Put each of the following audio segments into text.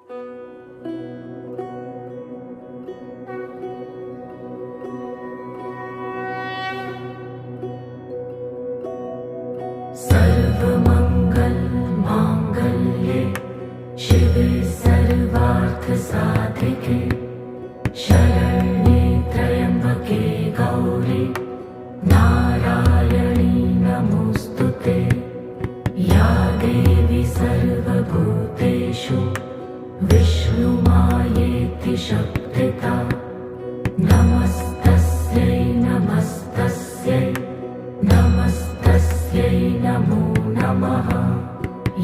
सर्वमङ्गलमाङ्गल्ये शिवे सर्वार्थसाधिके शरण्ये त्र्यम्बके गौरी नारायणी नमोऽस्तुते। या देवी सर्वभूतेषु विष्णुमायेति शब्दिता नमस्तस्यै नमस्तस्यै नमस्तस्यै नमो नमः।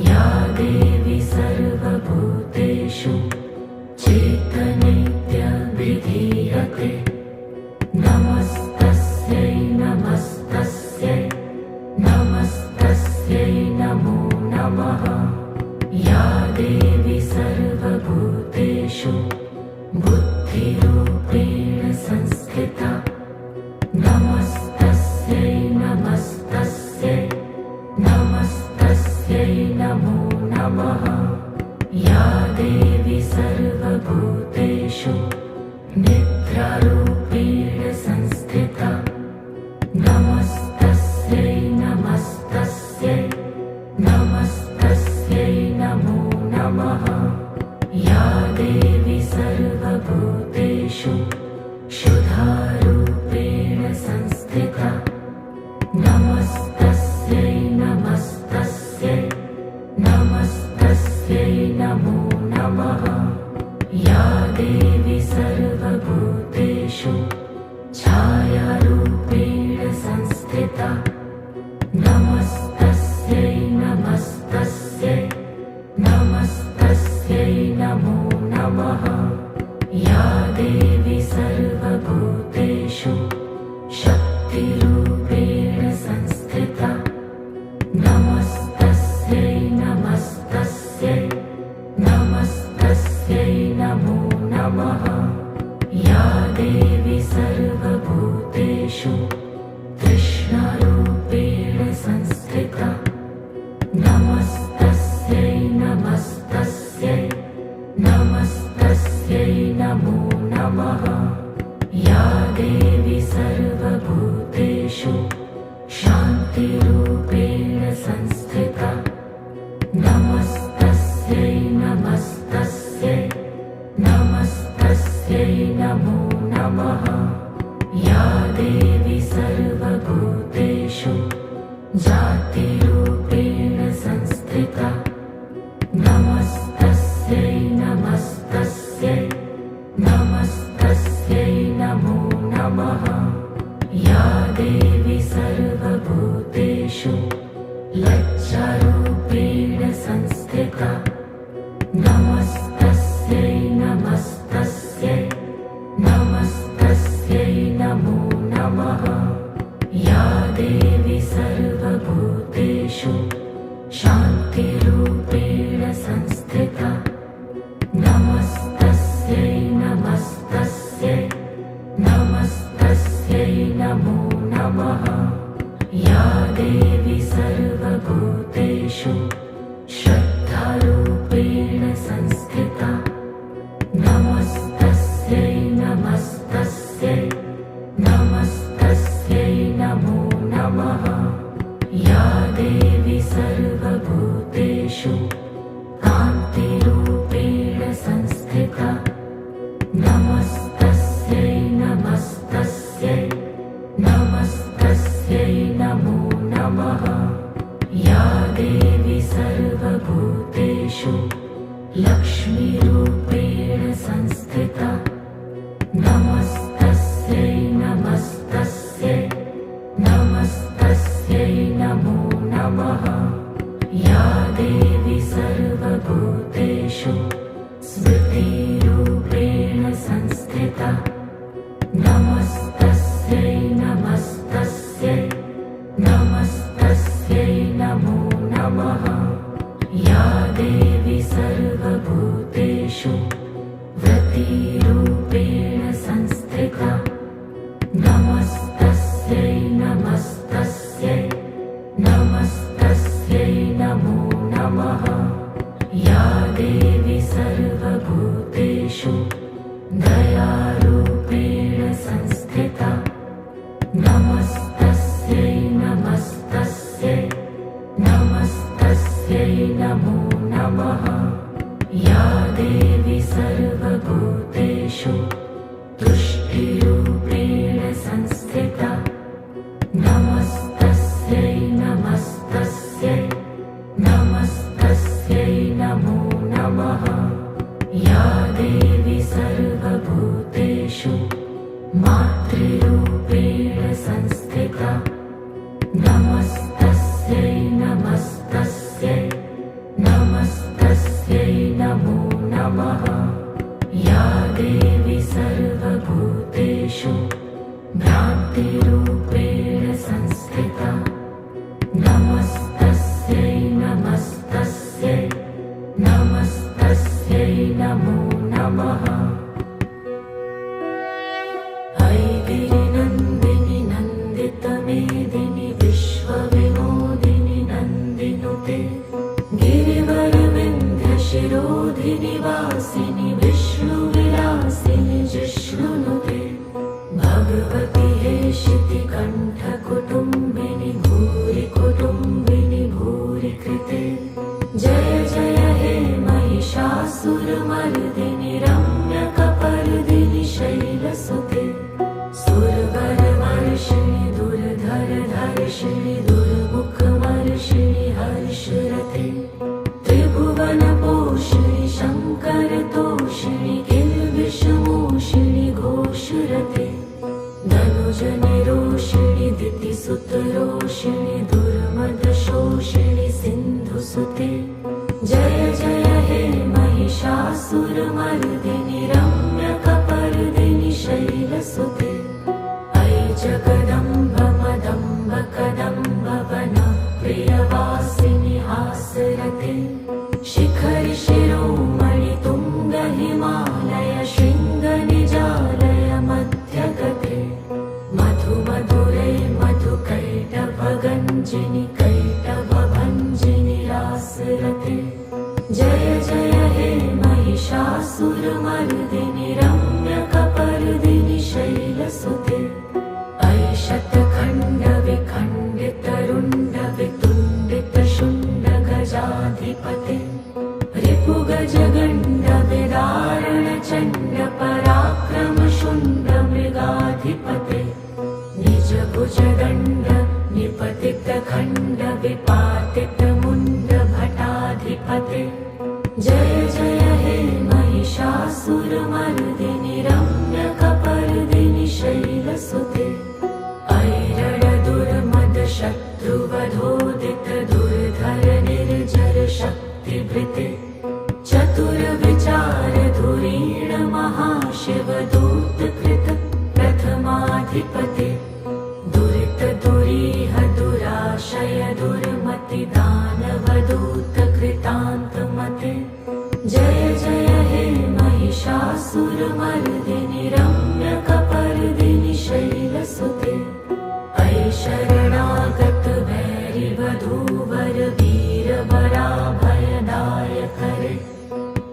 या देवी सर्वभूतेषु चेतनेत्यभिधीयते नमस्तस्यै नमस्तस्यै नमस्तस्यै नमो नमः। या देवी सर्वभूतेषु बुद्धिरूपेण संस्थिता नमस्तस्यै नमस्तस्यै नमस्तस्यै नमो नमः। या देवी सर्वभूतेषु निद्रारूपेण संस्थिता नमस्तस्यै नमस्तस्यै नमस्तस्यै नमो नमः। या देवी सर्वभूतेषु शुद्धारूपेण संस्थिता नमस्तस्यै नमस्तस्यै नमस्तस्यै नमो नमः। या देवी सर्वभूतेषु छायारूपेण संस्थिता नमस्तस्यै नमस्तस्यै नमस्तस्यै नमो नमः। या देवी सर्वभूतेषु शक्तिरूपेण संस्थिता नमस्तस्यै नमस्तस्यै नमस्तस्यै नमो नमः। या देवी सर्वभूतेषु तृष्णारूपेण संस्थिता नमस्तस्यै नमस्तस्यै नमस्तस्यै नमो नमः। या देवी सर्वभूतेषु शान्तिरूपेण संस्थिता नमस्तस्यै नमस्तस्यै नमस्तस्यै नमो नमः। या देवी सर्वभूतेषु जातिरूपेण संस्थिता नमस्तस्यै नमस्तस्यै नमस्तस्यै नमो नमः। या देवी सर्वभूतेषु लज्जारूपेण संस्थिता नमस्तस्यै नमस्तस्यै नमस्तस्यै नमो नमः। या देवी सर्वभूतेषु शान्तिरूपेण संस्थिता नमस्तस्यै नमस्तस्यै नमस्तस्यै नमो नमः। या देवी सर्वभूतेषु श्रद्धारूपेण संस्थिता नमस्तस्यै नमस्तस्यै नमस्तस्यै नमो नमः। या देवी सर्वभूतेषु कान्तिरूपेण संस्थिता नमस्तस्यै नमस्तस्यै नमस्तस्यै नमो नमः। या देवी सर्वभूतेषु लक्ष्मीरूपेण संस्थिता नमस्तस्यै नमस्तस्यै नमस्तस्यै नमो नमः। या देवी सर्वभूतेषु स्मृतिरूपेण संस्थिता नमस्तस्यै नमस्तस्यै नमस्तस्यै नमो नमः। या देवी सर्वभूतेषु व्रतिरूपेण संस्थिता नमस्तस्यै नमस्तस्यै नमस्तस्यै नमो नमः। या देवी सर्व नमः या देवी सर्वभूतेषु मातृरूपेण संस्थिता नमस्तस्यै नमस्तस्यै नमस्तस्यै नमो नमः या देवी सर्वभूतेषु भ्रान्तिरूपेण संस्थिता नमस्तस्यै नमस्तस्यै नमस्तस्यै नमो नमः ऐगिरिनन्दिनि नन्दितमेदिनि विश्वविनोदिनि नन्दिनुते गिरिवरविन्ध्यशिरोधिनि वासिनि विष्णुविलासिनि जिष्णुनुते भगवति हेशितिकण्ठकुटुम्बिनि भूरि कुटुम्बिनि भूरि कृते जय जय हे महिषासुरमर्दिनि रम्यकपर्दिनि शैलसुते सुरवरवर्षिणि दुर्धरधर्षिणि दुर्मुखवर्षिणि हर्षरते त्रिभुवनपोषिणि शङ्करतोषिणि किल्बिषमोषिणि घोषरते धनुजनिरोषिणि दितिसुतरोषिणि दुर्मदशोषिणि सिन्धुसुते जय जय हे महिषासुरमर्दिनि रम्यकपर्दिनि शैलसुते अयि जगदम्ब मदम्ब कदम्ब वन प्रियवासिनि हासरते शिखरि शिरोमणि तुङ्ग हिमालय शृङ्ग निजालय मध्यगते मधु मधुरै मधुकैटभगञ्जिनि कैटभभञ्जिनि रासरते जय जय हे महिषासुरमर्दिनि रम्यकपर्दिनि शैलसुते अयि शतखण्डविखण्डितरुण्डवितुण्डितशुण्ड गजाधिपते रिपुगजगण्ड विदारणचण्ड पराक्रम शुण्ड मृगाधिपते निजभुजदण्ड निपतितखण्ड विपातितमुण्ड भटाधिपते जय जय हे महिषासुरमर्दिनि रम्यकपर्दिनि शैलसुते ऐरणदुर्मद शत्रुवधोदित दुर्धर निर्जर शक्तिभृते चतुरविचार धुरीण महाशिवदूतकृत प्रथमाधिपते दुरित दुरीह दुराशय दुर्मति दानवदूत कृतान्तमते जय जय हे महिषासुरमर्दिनि रम्यकपर्दिनि शैलसुते अयि शरणागत वैरिवधूवर वीरवराभयदायकरे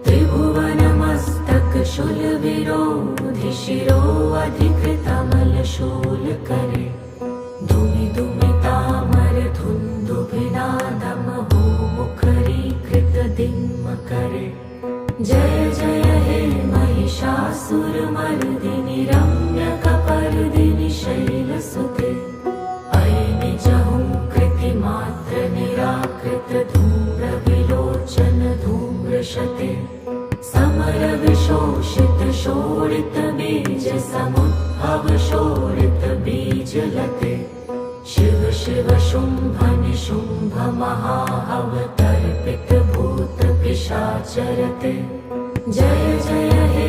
त्रिभुवनमस्तक शूलविरोधि शिरो अधिकृतमलशूलकरे दुमि दुमितामर धुन्दुभिनादमहो मुखरीकृत दिङ्मकरे जय जय हे महिषासुरमर्दिनि रम्यकपर्दिनि शैलसुते अयि निजहुङ्कृतिमात्र निराकृत धूम्रविलोचन धूम्रशते समरविशोषित शोणित बीज समुद्भव शोणित बीजलते शिव शिव शुम्भ निशुम्भ महाहवतर्पित भूत पिशाचरते जय जय हे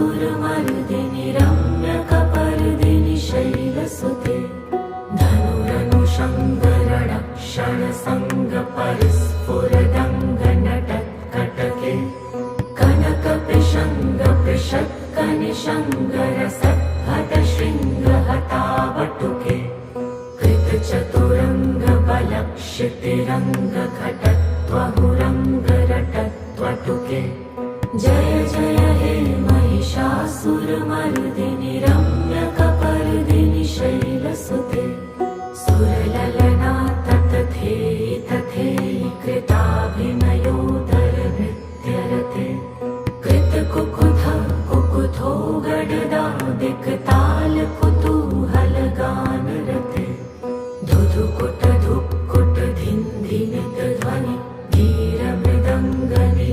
महिषासुरमर्दिनि रम्यकपर्दिनि शैलसुते धनुरनुषङ्गरणक्षण सङ्ग परिस्फुरदङ्ग नटत्कटके कनकपिशङ्ग पृषत्कनिशङ्गरसद्भट शृङ्गहतावटुके कृतचतुरङ्ग बलक्षितिरङ्ग घटत्वहुरङ्ग रटत्वटुके जय जय हे महिषासुरमर्दिनि रम्यकपर्दिनि शैलसुते सुरललना ततथेयि तथेयि कृताभिनयोदरभृत्यरते कृतकुकुथ कुकुथो गडदादिकताल कुतूहलगानरते धुधुकुट धुक्कुट धिन्धिनित ध्वनि धीरमृदङ्गनि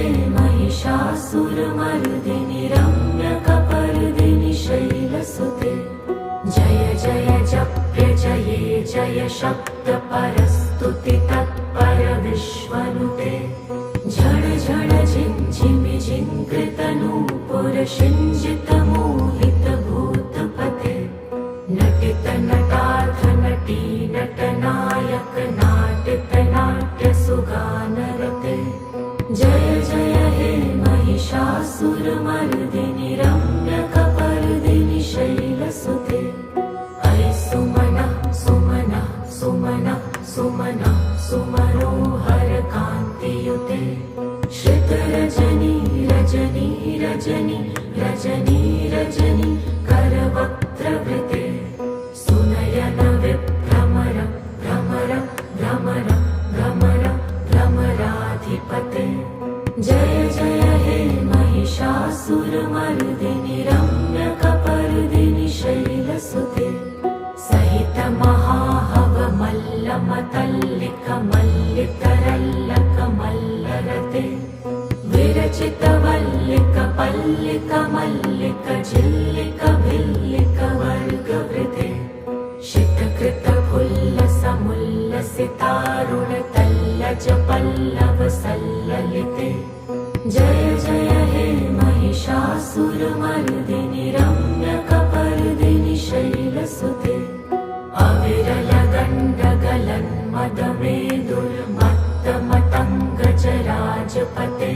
हे महिषासुरमर्दिनि रम्यकपर्दिनि शैलसुते जय जय जप्य जये जय शब्दपरस्तुति तत्पर विश्वनुते झड झड झिञ्झिमि झिङ्कृतनूपुर शिञ्जित मोहित भूतपते नटित नटार्थ नटी नटनायक नाटित नाट्य सुगानरते जय जय हे महिषासुरमर्दिनि रम्यकपर्दिनि शैलसुते ऐ सुमनः सुमनः सुमनः सुमनः सुमनोहर कान्तियुते श्रितरजनी रजनी रजनी रजनी रजनी करवक्त्रवृते सुनयन विभ्रमर भ्रमर भ्रमर भ्रमर भ्रमराधिपते जय जय हे महिषासुरमर्दिनि रम्यकपर्दिनि शैलसुते सहित महाहव मल्लमतल्लिक मल्लितरल्लक मल्लरते विरचित वल्लिक पल्लिक मल्लिक झिल्लिक भिल्लिक वर्गवृते शितकृत फुल्लसमुल्लसितारुण तल्लज पल्लव सल्ललिते जय जय हे महिषासुरमर्दिनि रम्यकपर्दिनि शैलसुते अविरल गण्डगलन् मदमेदुर्मत्तमतङ्गजराजपते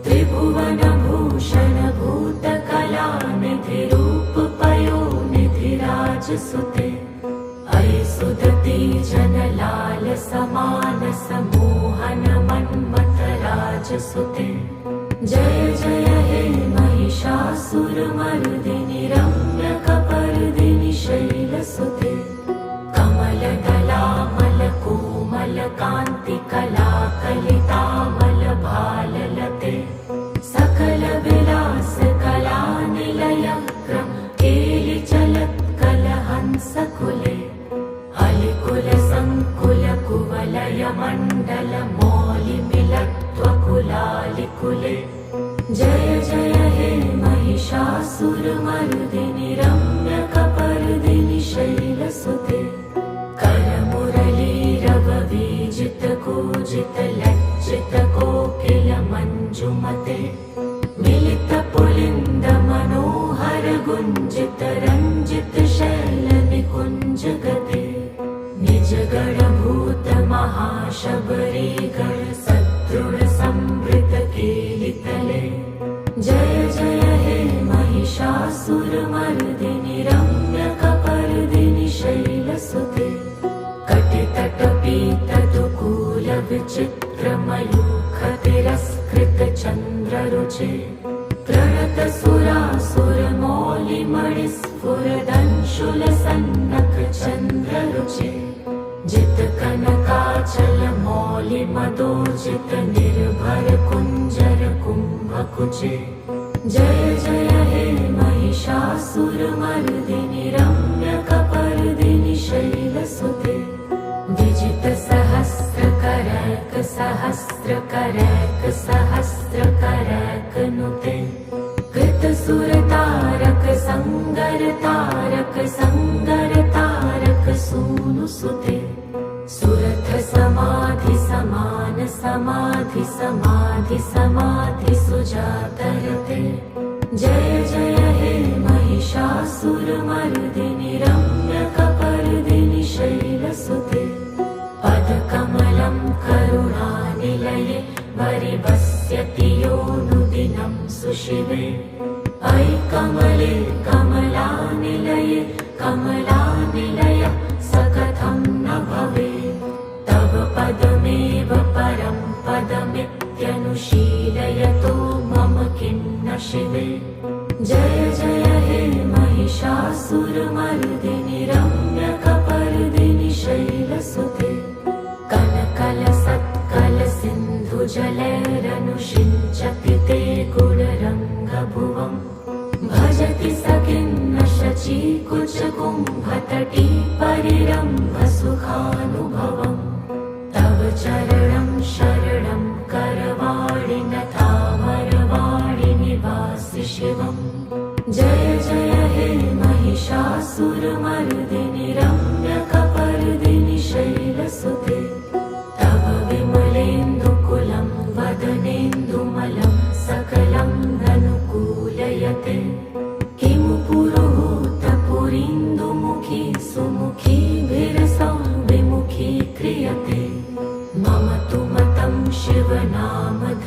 त्रिभुवनभूषण भूतकलानिधि रूपपयोनिधि राजसुते ऐ सुदती जनलाल समानस मोहन मन्मथ राजसुते जय जय हे महिषासुरमर्दिनि रम्यकपर्दिनि शैलसुते कमलदलामल कोमल कान्ति कलाकलितामल भाललते सकल विलास कलानिलयक्रम केलि चलत्कलहंसकुले अलिकुल संकुल कुवलय मण्डल मौलिमिलत्वकुलालिकुले जय जय हे महिषासुरमर्दिनि रम्यकपर्दिनि शैलसुते करमुरलीरववीजित कूजित लज्जित कोकिल मञ्जुमते मिलित पुलिन्द मनोहर गुञ्जित रञ्जित शैल निकुञ्ज गते निज गणभूत महाशबरी गण सदृढ संवृत केलितले जय जय हे महिषासुरमर्दिनि रम्यकपर्दिनि शैलसुते कटितटपीतदुकूल विचित्रमयूखतिरस्कृत चन्द्ररुचे प्रणत सुरासुरमौलिमणिस्फुरदंशुल सन्नक चन्द्ररुचे जित कनकाचल मौलि मदोजित निर्भर कुञ्जर कुम्भकुचे जय जय हे महिषासुरमर्दिनि रम्यकपर्दिनि शैलसुते विजित सहस्रकरैक सहस्रकरैक सहस्रकरैक नुते कृत सुरतारक संगर तारक संगर तारक सूनुसुते सुरथ समाधि समान समाधि समाधि समाधि सुजातरते जय जय हे महिषासुरमर्दिनि रम्यकपर्दिनि शैलसुते पदकमलं करुणानिलये वरिवस्यति योऽनुदिनं सुशिवे ऐ कमले कमलानिलये कमलानिलय सकथं न भवेत् तव पदमेव परं पदमित्यनुशीलयतो मम किं न शिवे जय जय हे महिषासुरमर्दिनि रम्यकपर्दिनि शैलसुते कनकलसत्कल सिन्धुजलैरनुषिञ्चति ते गुणरङ्गभुवम् भजति सखिन्न शचीकुचकुम्भतटी परिरम्भ सुखानुभवम् तव चरणं शरणं करवाणि नथा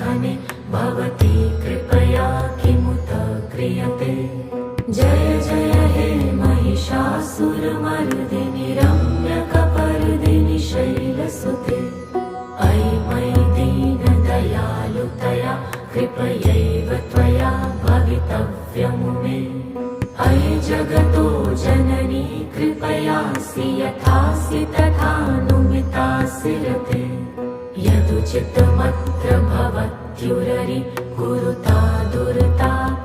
शोधने भवती कृपया किमुत क्रियते। जय जय हे महिषासुरमर्दिनि रम्यकपर्दिनि शैलसुते। अयि मयि दीनदयालुतया कृपयैव त्वया भवितव्यमुमे। अयि जगतो जननी कृपयासि यथासि तथानुमितासि रते। यदुचितमत्र भवत्युररि कुरुता दुर्तापमपाकुरुते।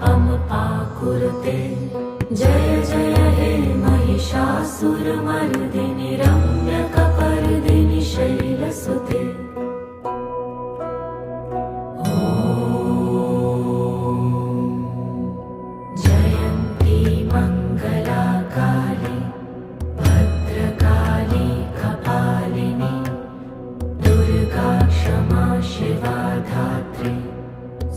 जय जय हे महिषासुरमर्दिनि रम्यकपर्दिनि शैलसुते। जयन्ती मङ्गलाकाली भद्रकाली कपालिनी दुर्गा क्षमा शिवा धात्री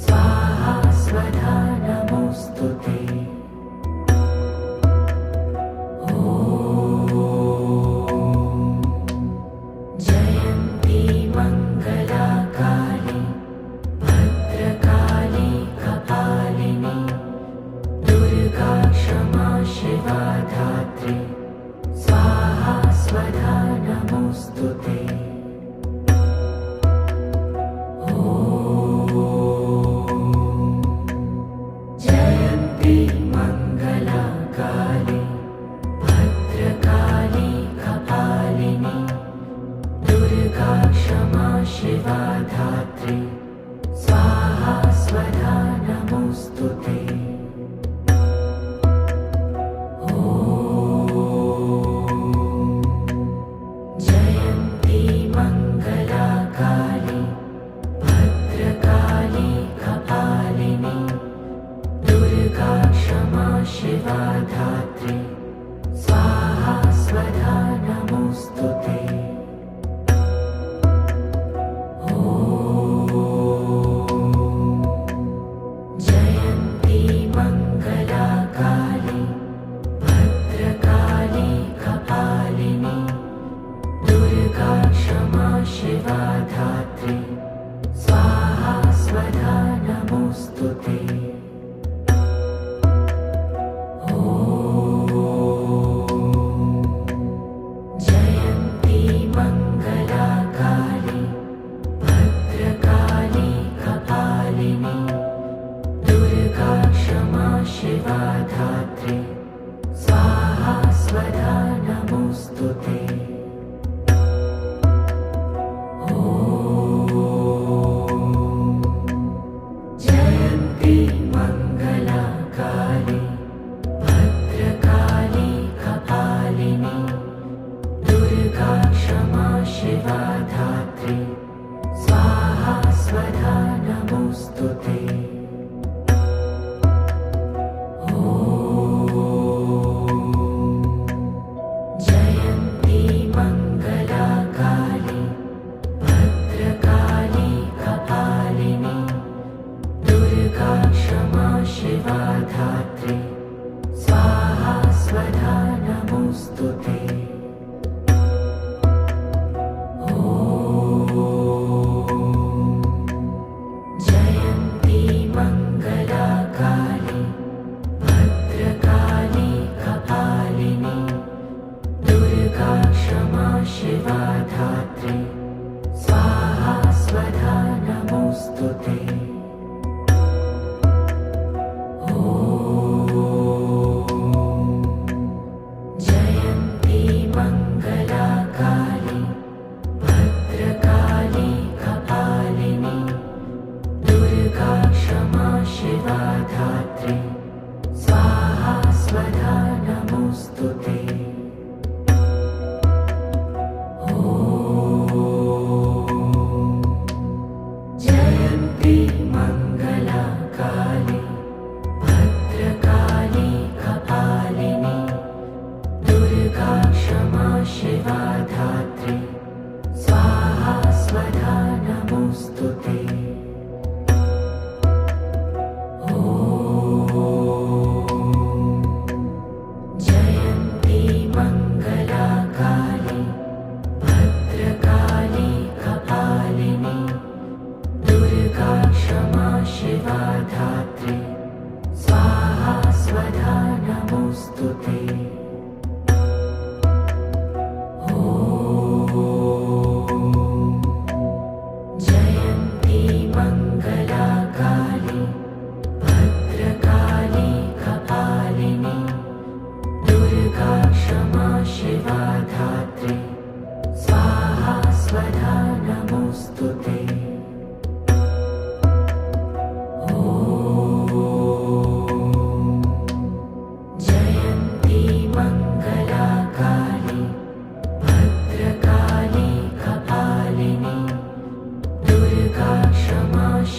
स्वाहा स्वधा नमोऽस्तुते। जयन्ती मङ्गलाकाली भद्रकाली कपालिनी दुर्गा क्षमा शिवा धात्री स्वाहा स्वधा नमोऽस्तुते। जयन्ती मङ्गलाकाली भद्रकाली कपालिनी दुर्गा क्षमा शिवा धात्री स्वाहा स्वधा नमोऽस्तुते। जयन्ती मङ्गलाकाली भद्रकाली कपालिनी दुर्गा क्षमा शिवा धात्री स्वाहा स्वधा नमोऽस्तुते। जयन्ती मङ्गलाकाली भद्रकाली कपालिनी दुर्गा क्षमा शिवा धात्री स्वाहा स्वधा नमोऽस्तुते। जयन्ती मङ्गलाकाली भद्रकाली कपालिनी दुर्गा क्षमा शिवा धात्री स्वाहा स्वधा नमोऽस्तुते। जयन्ती मङ्गलाकाली भद्रकाली कपालिनी दुर्गा क्षमा शिवा धात्री स्वाहा स्वधा नमोऽस्तुते। जयन्ती मङ्गलाकाली भद्रकाली कपालिनी दुर्गा क्षमा शिवा धात्री स्वाहा स्वधा नमोऽस्तुते।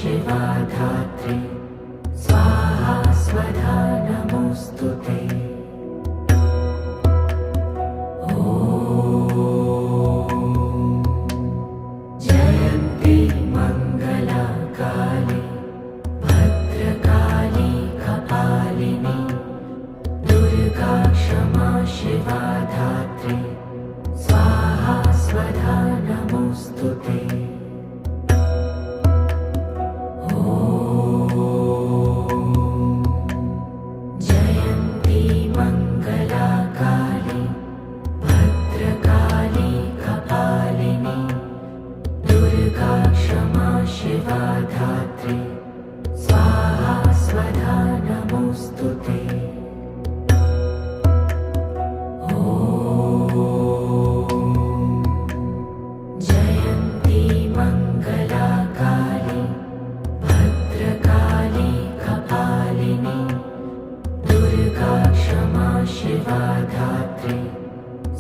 शिवा धात्री स्वाहा स्वधा नमोऽस्तु ते। जयन्ती मङ्गला काली भद्रकाली कपालिनी दुर्गा क्षमा शिवा धात्री स्वाहा स्वधा नमोऽस्तु ते। जयन्ती मङ्गला काली भद्रकाली कपालिनी दुर्गा क्षमा शिवा धात्री स्वाहा स्वधा नमोऽस्तु ते। जयन्ती मङ्गला काली भद्रकाली कपालिनी दुर्गा क्षमा शिवा धात्री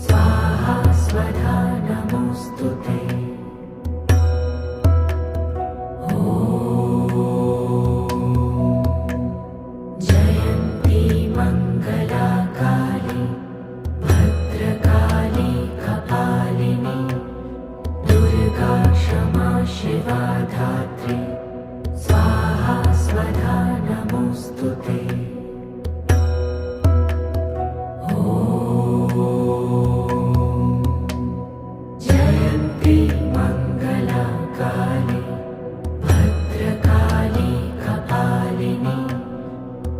स्वाहा स्वधा नमोऽस्तु ते। जयन्ती मङ्गला काली भद्रकाली कपालिनी दुर्गा क्षमा शिवा धात्री स्वाहा स्वधा नमोऽस्तु ते। जयन्ती मङ्गला काली भद्रकाली कपालिनी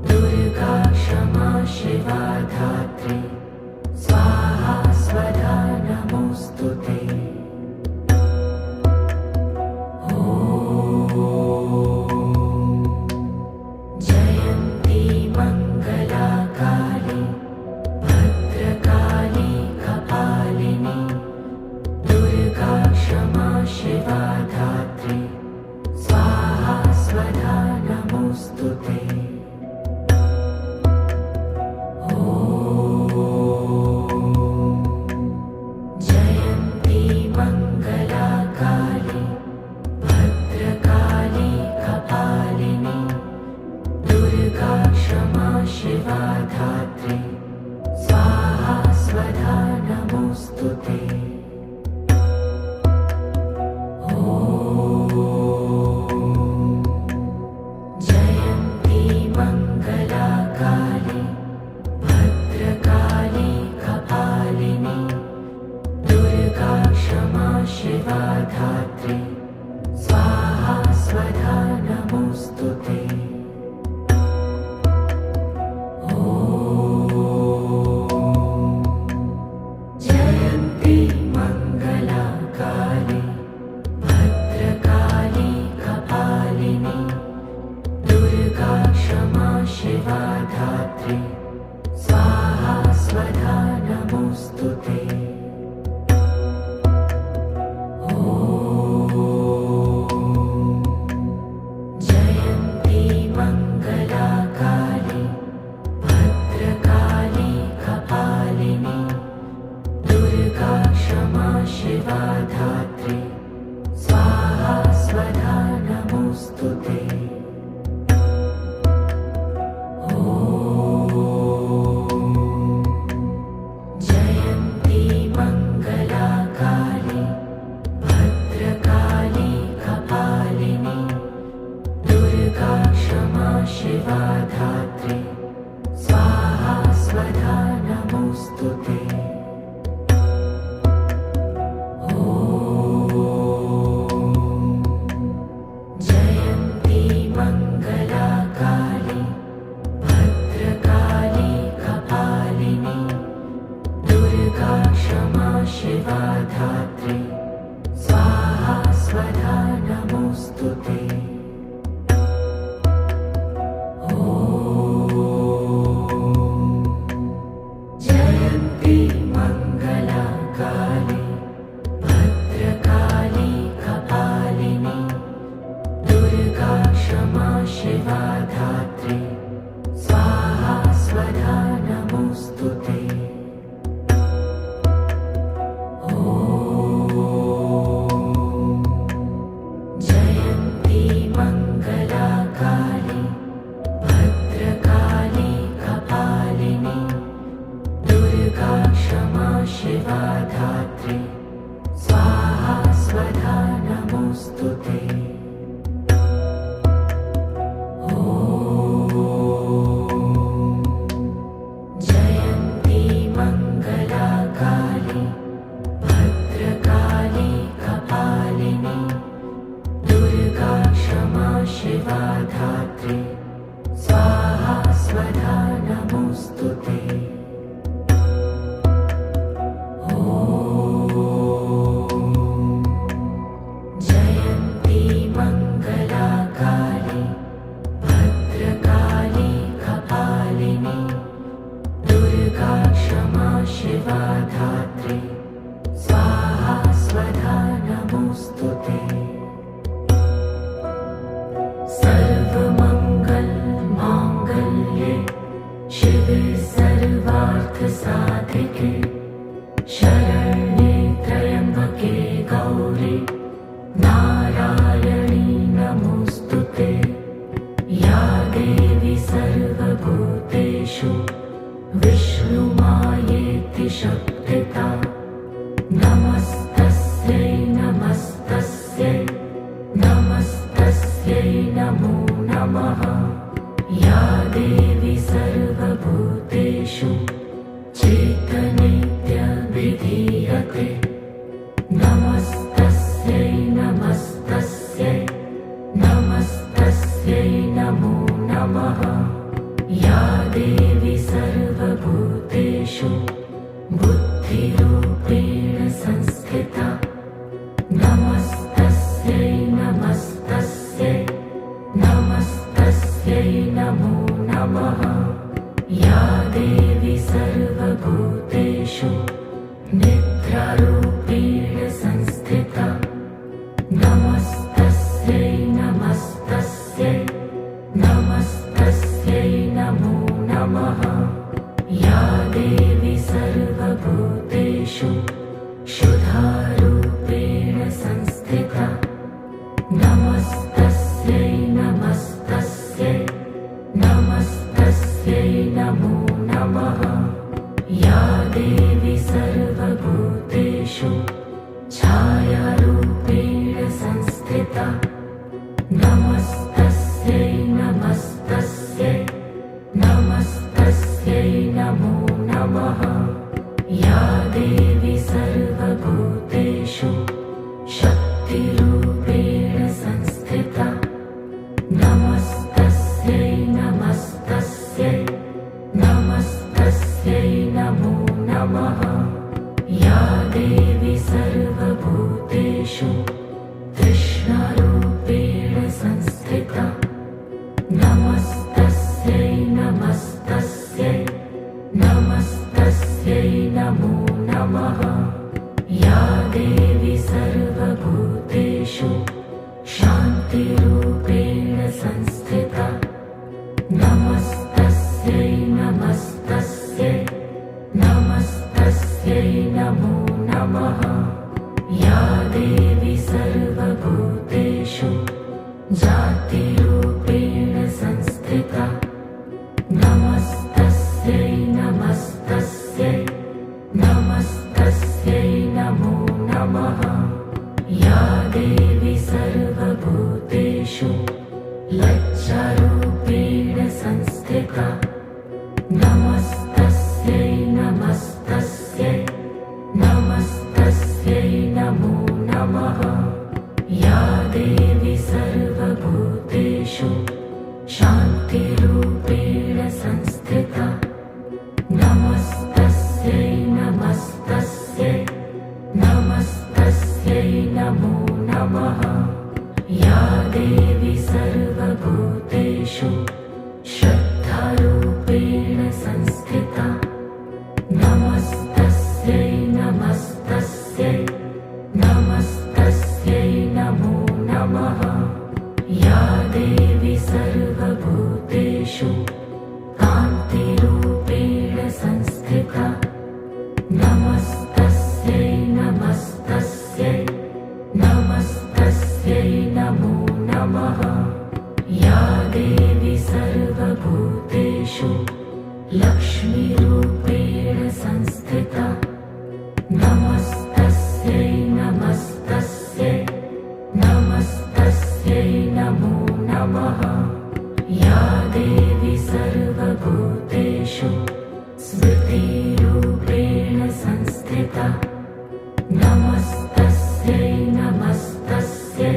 दुर्गा क्षमा शिवा धात्री स्वाहा स्वधा नमोऽस्तु ते। जयन्ती मङ्गला काली भद्रकाली कपालिनी दुर्गा क्षमा शिवा धात्री स्वाहा स्वधा नमोऽस्तु ते। जयन्ती मङ्गला काली भद्रकाली कपालिनी दुर्गा क्षमा शिवा धात्री स्वाहा स्वधा नमोऽस्तु ते। जयन्ती मङ्गला काली भद्रकाली कपालिनी दुर्गा क्षमा शिवा धात्री स्वाहा स्वधा नमोऽस्तु ते। जयन्ती मङ्गला काली भद्रकाली कपालिनी दुर्गा क्षमा शिवा धात्री स्वाहा स्वधा नमोऽस्तु ते। जयन्ती मङ्गला काली भद्रकाली कपालिनी दुर्गा क्षमा शिवा धात्री स्वाहा स्वधा नमोऽस्तु ते। जयन्ती मङ्गला काली भद्रकाली कपालिनी दुर्गा क्षमा शिवा धात्री स्वाहा स्वधा नमोऽस्तु ते। जयन्ती मङ्गला काली भद्रकाली कपालिनी दुर्गा क्षमा शिवा धात्री स्वाहा स्वधा नमोऽस्तु ते। जयन्ती मङ्गला काली भद्रकाली कपालिनी दुर्गा क्षमा शिवा धात्री स्वाहा स्वधा नमोऽस्तु ते। जयन्ती शिवा धात्री स्वाहा स्वधा नमोस्तुते। जयन्ती मंगला काली भद्रकाली कपालिनी दुर्गा क्षमा शिवा धात्री स्वाहा स्वधा नमोस्तुते। सर्वमंगल मांगल्ये शिवे सर्वार्थ साधिके शरण्ये त्र्यंबके गौरी नारायणी नमोस्तुते। या देवी सर्वभूतेषु विष्णुमायेति शक्तिता नमस्तस्यै नमस्तस्यै नमस्तस्यै नमो नमः। या देवी सर्वभूतेषु चैतन्यविधीयते नमस्तस्यै नमस्तस्यै नमस्तस्यै नमो नमः। या देवी सर्वभूतेषु बुद्धिरूपेण संस्थिता नमस्तस्यै नमस्तस्यै नमस्तस्यै नमो नमः। या देवी सर्वभूतेषु निद्रारूपेण संस्थिता नमस्तस्यै नमस्तस्यै नमस्तस्यै नमो नमः। या देवी सर्वभूतेषु शुद्धारूपेण संस्थिता नमस्तस्यै नमस्तस्यै नमस्तस्यै नमो नमः। या देवी सर्वभूतेषु छायारूपेण संस्थिता नमस्तस्यै नमस्तस्यै नमस्तस्यै नमो नमः। या देवी सर्वभूतेषु शक्तिरूपेण संस्थिता नमस्तस्यै नमस्तस्यै नमस्तस्यै नमो नमः। या देवी सर्वभूतेषु तृष्णारूपेण संस्थिता नमस्तस्यै नमस्तस्यै नमस्तस्यै नमो नमः। या देवी सर्वभूतेषु शान्तिरूपेण संस्थिता नमस्तस्यै नमस्तस्यै नमस्तस्यै नमो नमः। या देवी सर्वभूतेषु जातिरूपेण संस्थिता नमस्तस्यै नमस्तस्यै नमस्तस्यै नमो नमः। या देवी सर्वभूतेषु लज्जारूपेण संस्थिता नमस्तस्यै नमस्तस्यै नमस्तस्यै नमो नमः। या देवी सर्वभूतेषु शान्तिरूपेण संस्थिता नमस्तस्यै नमस्तस्यै नमस्तस्यै नमो नमः। या देवी सर्वभूतेषु श्रद्धारूपेण संस्थिता नमस्तस्यै नमस्तस्यै नमस्तस्यै नमो नमः। या देवी सर्वभूतेषु कान्तिरूपेण संस्थिता नमस्तस्यै नमस्तस्यै नमस्तस्यै नमो नमः। या देवी सर्वभूतेषु लक्ष्मीरूपेण संस्थिता नमस्तस्यै नमस्तस्यै नमस्तस्यै नमो नमः। या देवी सर्वभूतेषु स्मृतिरूपेण संस्थिता नमस्तस्यै नमस्तस्यै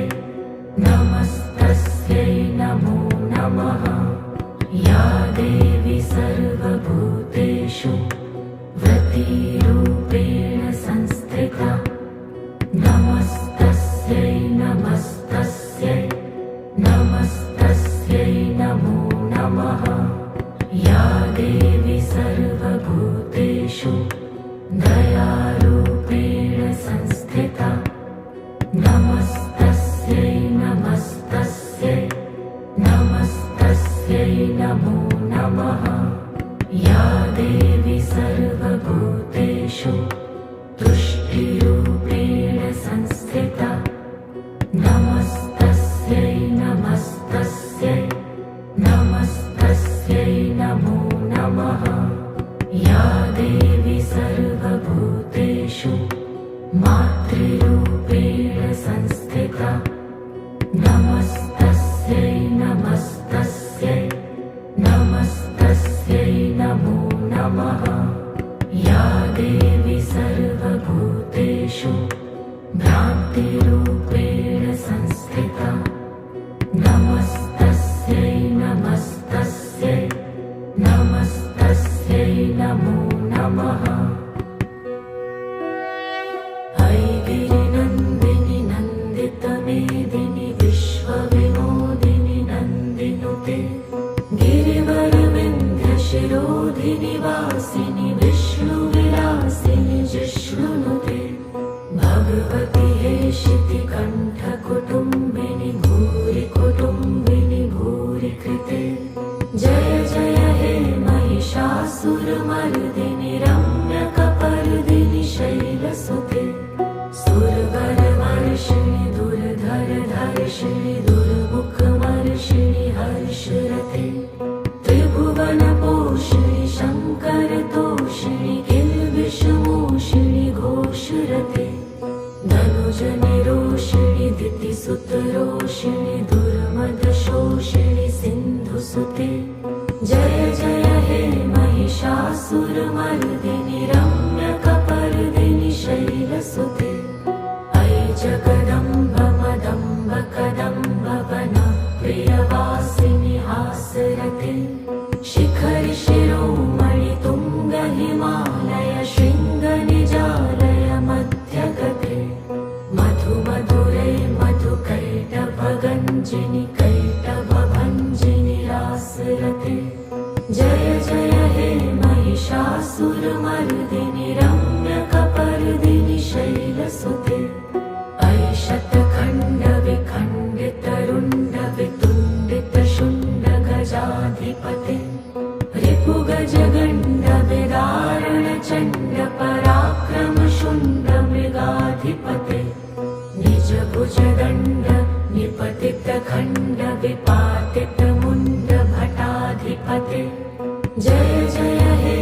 नमस्तस्यै नमो बोधिनिवासिनि विष्णुविलासिनि जिष्णुनुते भगवति हेशिति कण्ठकुटुम्बिनि भूरि कुटुम्बिनि भूरि कृते जय जय हे महिषासुरमर्दिनि रम्यकपर्दिनि शैलसुते सुरवरवर्षिणि दुर्धरधर्षिणि दुर्मुखमर्षिणि हर्षरते त्रिभुवनपोषिणि शङ्करतोषिणि किल्बिषमोषिणि घोषरते धनुजनिरोषिणि दितिसुतरोषिणि दुर्मदशोषिणि सिन्धुसुते जय जय हे महिषासुरमर्दिनि रम्यकपर्दिनि शैलसुते अयि जगदम्ब मदम्ब कदम्ब वन प्रियवासिनि हासरते शिखरि शिरोमणि तुङ्ग हिमालय शृङ्ग निजालय मध्यगते मधु मधुरे मधुकैटभगञ्जिनि कैटभभञ्जिनि रासरते जय जय हे महिषासुरमर्दिनि रम्यकपर्दिनि शैलसुते अयि शतखण्ड विखण्डित रुण्ड वितुण्डित शुण्ड गजाधिपते रिपुगजगण्ड विदारण चण्ड पराक्रम शुण्ड मृगाधिपते निज भुजदण्ड निपतित खण्ड विपातित मुण्ड भटाधिपते जय जय हे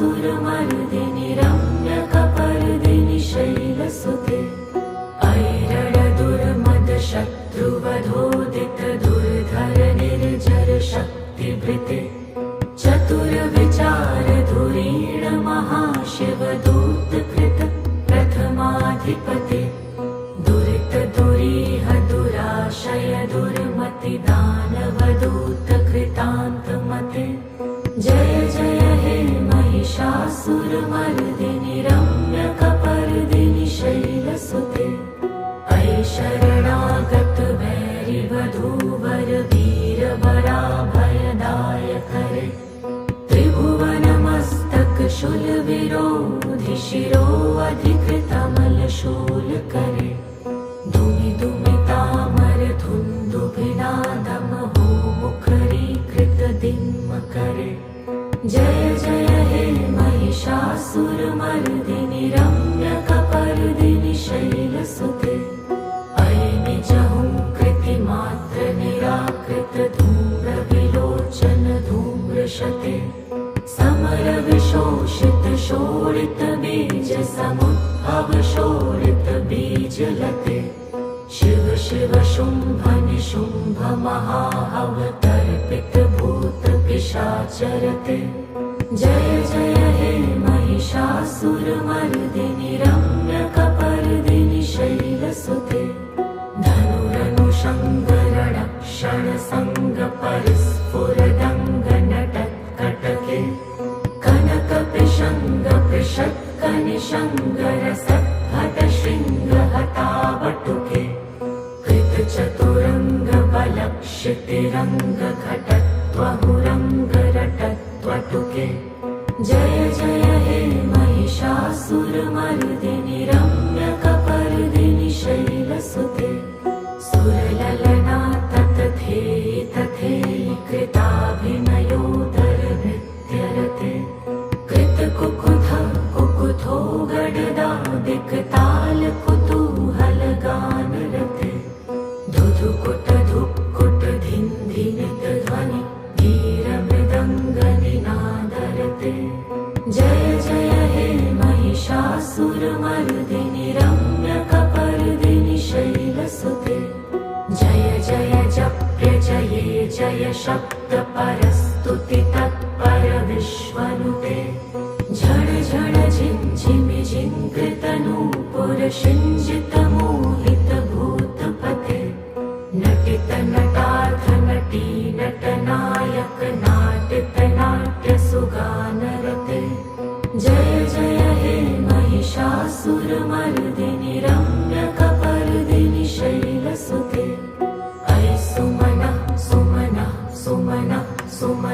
महिषासुरमर्दिनि रम्यकपर्दिनि शैलसुते ऐरणदुर्मद शत्रुवधोदित दुर्धर निर्जर शक्तिभृते चतुरविचार धुरीण महाशिवदूतकृत प्रथमाधिपते दुरित दुरीह दुराशय दुर्मति दानवदूत कृतान्तमते जय जय हे महिषासुरमर्दिनि रम्यकपर्दिनि शैलसुते अयि शरणागत भैरिवधूवर वीरवराभयदायकरे त्रिभुवनमस्तक शूलविरोधि शिरोऽधिकृतमलशूलकरे दुमि दुमितामर धुन्दुभिनादमहो मुखरीकृत दिम्मकरे जय जय हे महिषासुरमर्दिनि रम्यकपर्दिनि शैलसुते अयि निजहुङ्कृतिमात्र निराकृत धूम्रविलोचन धूम्रशते समरविशोषित शोणित बीज समुद्भव शोणित बीजलते शिव शिव शुम्भ निशुम्भ महाअवतर्पित भूत पिशाचरते जय जय हे महिषासुरमर्दिनि रम्यकपर्दिनि शैलसुते धनुरनुषङ्गरणक्षण सङ्ग परिस्फुरदङ्ग नटत्कटके कनकपिशङ्ग पृषत्कनिशङ्गर सद्भट शृङ्गहतावटुके कृतचतुरङ्ग बलक्षितिरङ्ग घटत्वहुरङ्ग रटत्वटुके जय जय हे महिषासुरमर्दिनि रम्यकपर्दिनि शैलसुते सुरललना ततथेयि तथेयि कृताभिनयोदर नृत्यरते कृतकुकुथ कुकुथो गडदा दिक्ताल कुतूहल गानरते धुधुकुट धुक्कुट धिन्धिनित ध्वनि धीरमृदङ्गनिनादरते जय जय हे महिषासुरमर्दिनि रम्यकपर्दिनि शैलसुते जय जय जप्य जये जय शब्द परस्तुति तत्पर विश्वनुते झण झण झिञ्झिमि झिङ्कृतनूपुर शिञ्जित मोहित भूतपते नटित नटार्थ नटी नटनायक नाटित नाट्य सुगानरते जय जय हे महिषासुरमर्दिनि रम्यकपर्दिनि शैलसुते अयि सुमनः सुमनः सुमनः सुमनः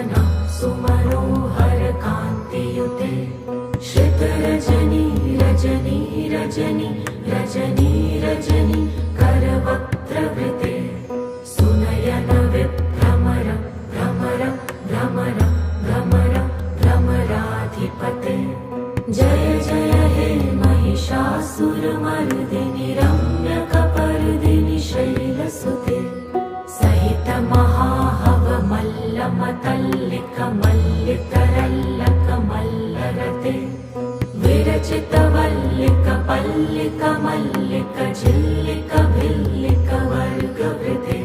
मल्लिक मल्लिक झिल्लिक भिल्लिक वर्गवृते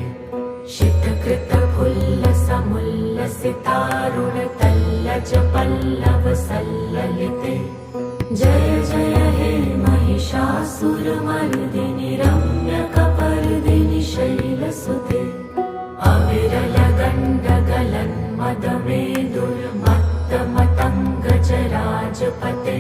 शितकृत फुल्लसमुल्लसितारुण तल्लज पल्लव सल्ललिते जय जय हे महिषासुरमर्दिनि रम्यकपर्दिनि शैलसुते अविरल गण्डगलन्मदमेदुर्मत्तमतङ्गजराजपते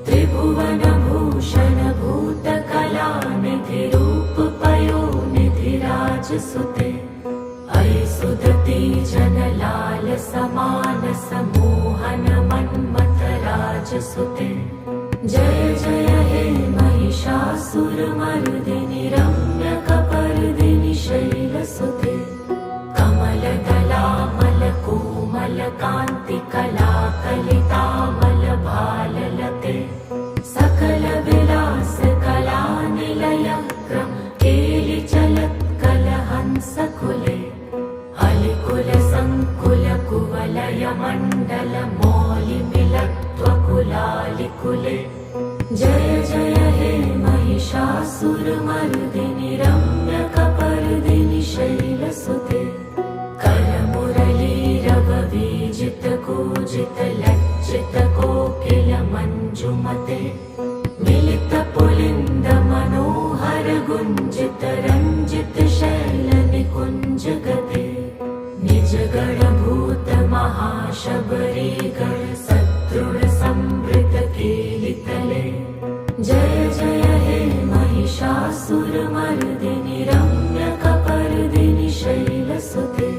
त्रिभुवनभूषण भूतकलानिधि रूपपयोनिधिराजसुते अयि सुदती जनलाल समानस मोहन मन्मथराजसुते जय जय हे महिषासुरमर्दिनि रम्यकपर्दिनि शैलसुते कमलदलामलकोमलकान्तिकलाकलितामलभाललते सकलविलासकलानिलयक्रम केलिचलत्कलहंसकुले अलिकुलसङ्कुलकुवलयमण्डलमौलिमिलत्वकुलालिकुले जय जय हे महिषासुरमर्दिनि रम्यकपर्दिनि शैलसुते करमुरलीरववीजितकूजितलज्जितकोकिलमञ्जुमते मिलितपुलिन्दमनोहरगुञ्जितरञ्जितशैलनिकुञ्जगते निजगणभूतमहाशबरीगण सदृढसंवृतकेलितले जय जय हे महिषासुरमर्दिनि रम्यकपर्दिनि शैलसुते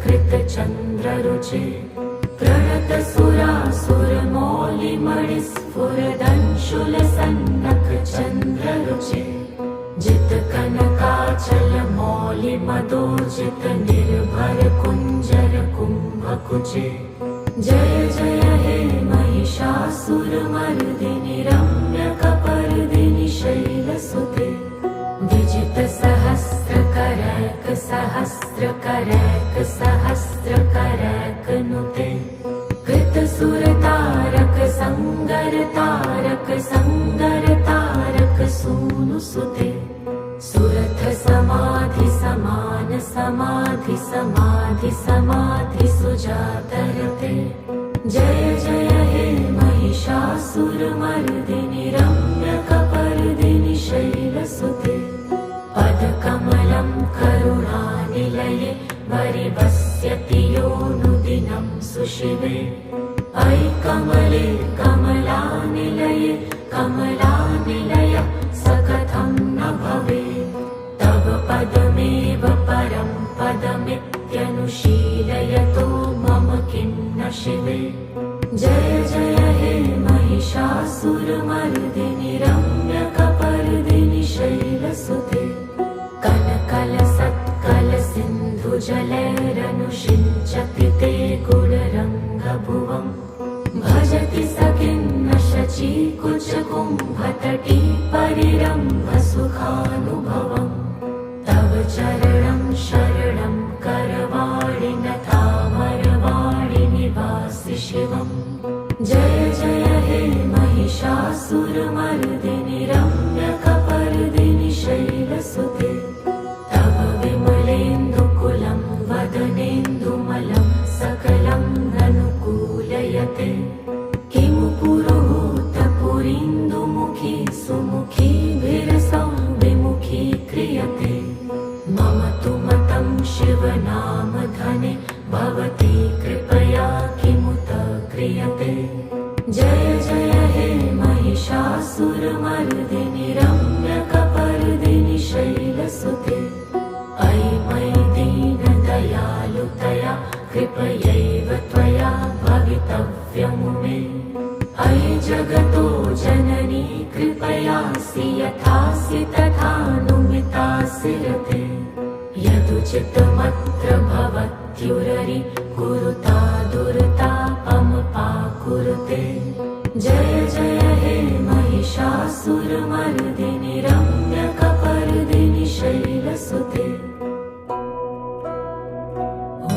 कटितटपीतदुकूलविचित्रमयूखतिरस्कृतचन्द्ररुचे प्रणतसुरासुरमौलिमणिस्फुरदंशुलसन्नखचन्द्ररुचे जितकनकाचलमौलिमदोर्जितनिर्भरकुञ्जरकुम्भकुचे जय जय हे महिषासुरमर्दिनि रम्यकपर्दिनि शैलसुते विजितसहस्रकरैकसहस्रकरैकसहस्रकरैकनुते कृतसुरतारकसङ्गरतारकसङ्गरतारकसूनुसुते सुरथसमाधिसमानसमाधिसमाधिसुजातरते जय जय हे महिषासुरमर्दिनि रम्यकपर्दिनि शैलसुते पदकमलं करुणानिलये वरिवस्यति योऽनुदिनं सुशिवे अयि कमले कमलानिलये कमलानिलय स कथं न भवेत् तव पदमेव परं पदमित्यनुशीलयतो मम किं न शिवे जय जय हे महिषासुरमर्दिनि रम्यकपर्दिनि शैलसुते कलकलसत्कलसिन्धुजलैरनुषिञ्चति ते गुणरङ्गभुवम् भजति स किं न शचीकुचकुम्भतटी परिरम्भसुखानुभवम् तव चरणं शरणं करवाणि नतामरवाणि निवासि शिवम् जय जय हे महिषासुरमर्दिनि रम्यकपर्दिनि शैलसुते तव विमलेन्दुकुलं वदनेन्दुमलं सकलं ननुकूलयते किमु पुरुहूतपुरीन्दुमुखी सुमुखीभिरसौ विमुखी क्रियते मम तु मतं शिवनामधने भवती कृपया किमुत क्रियते जय जय हे महिषासुरमर्दिनि रम्यकपर्दिनि शैलसुते अयि मयि दीनदयालुतया कृपयैव त्वया भवितव्यमुमे अयि जगतो जननी कृपयासि यथासि तथानुमितासि रते यदुचितमत्र भवत्युररि कुरुता दुर्तापमपाकुरुते जय जय हे महिषासुरमर्दिनि रम्यकपर्दिनि शैलसुते ॐ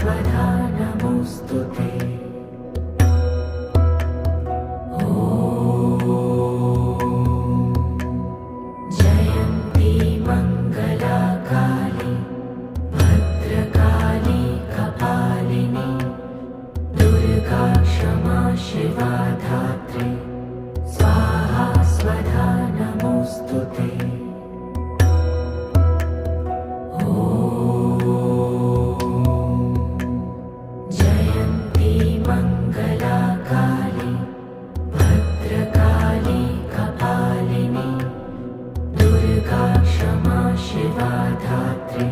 स्वधा नमोऽस्तु ते। जयन्ती मङ्गला काली भद्रकाली कपालिनी दुर्गा क्षमा शिवा धात्री स्वाहा स्वधा नमोऽस्तु ते। जयन्ती मङ्गला काली भद्रकाली कपालिनी दुर्गा क्षमा शिवा धात्री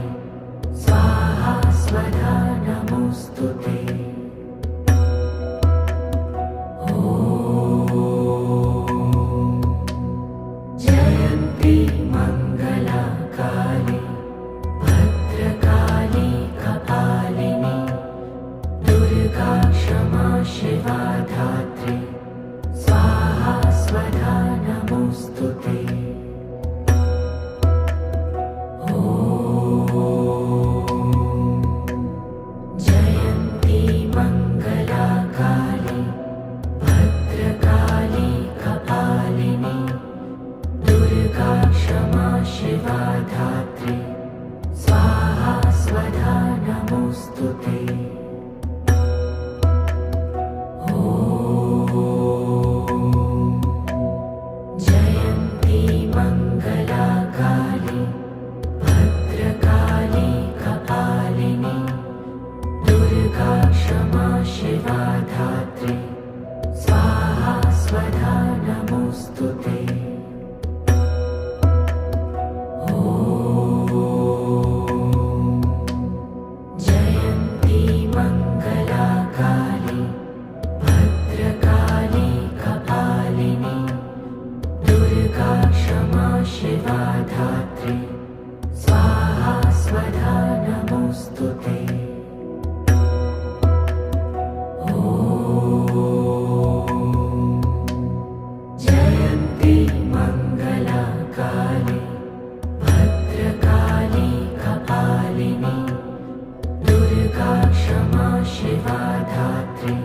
स्वाहा स्वधा नमोऽस्तु ते। जयन्ती मङ्गला काली भद्रकाली कपालिनी दुर्गा क्षमा शिवा धात्री स्वाहा स्वधा नमोऽस्तु ते। जयन्ती मङ्गला काली भद्रकाली कपालिनी दुर्गा क्षमा शिवा धात्री स्वाहा स्वधा नमोऽस्तु ते। जयन्ती मङ्गला काली भद्रकाली कपालिनी दुर्गा क्षमा शिवा धात्री स्वाहा स्वधा नमोऽस्तु ते। जयन्ती मङ्गला काली भद्रकाली कपालिनी दुर्गा क्षमा शिवा धात्री स्वाहा स्वधा नमोऽस्तु ते। जयन्ती मङ्गला काली भद्रकाली कपालिनी दुर्गा क्षमा शिवा धात्री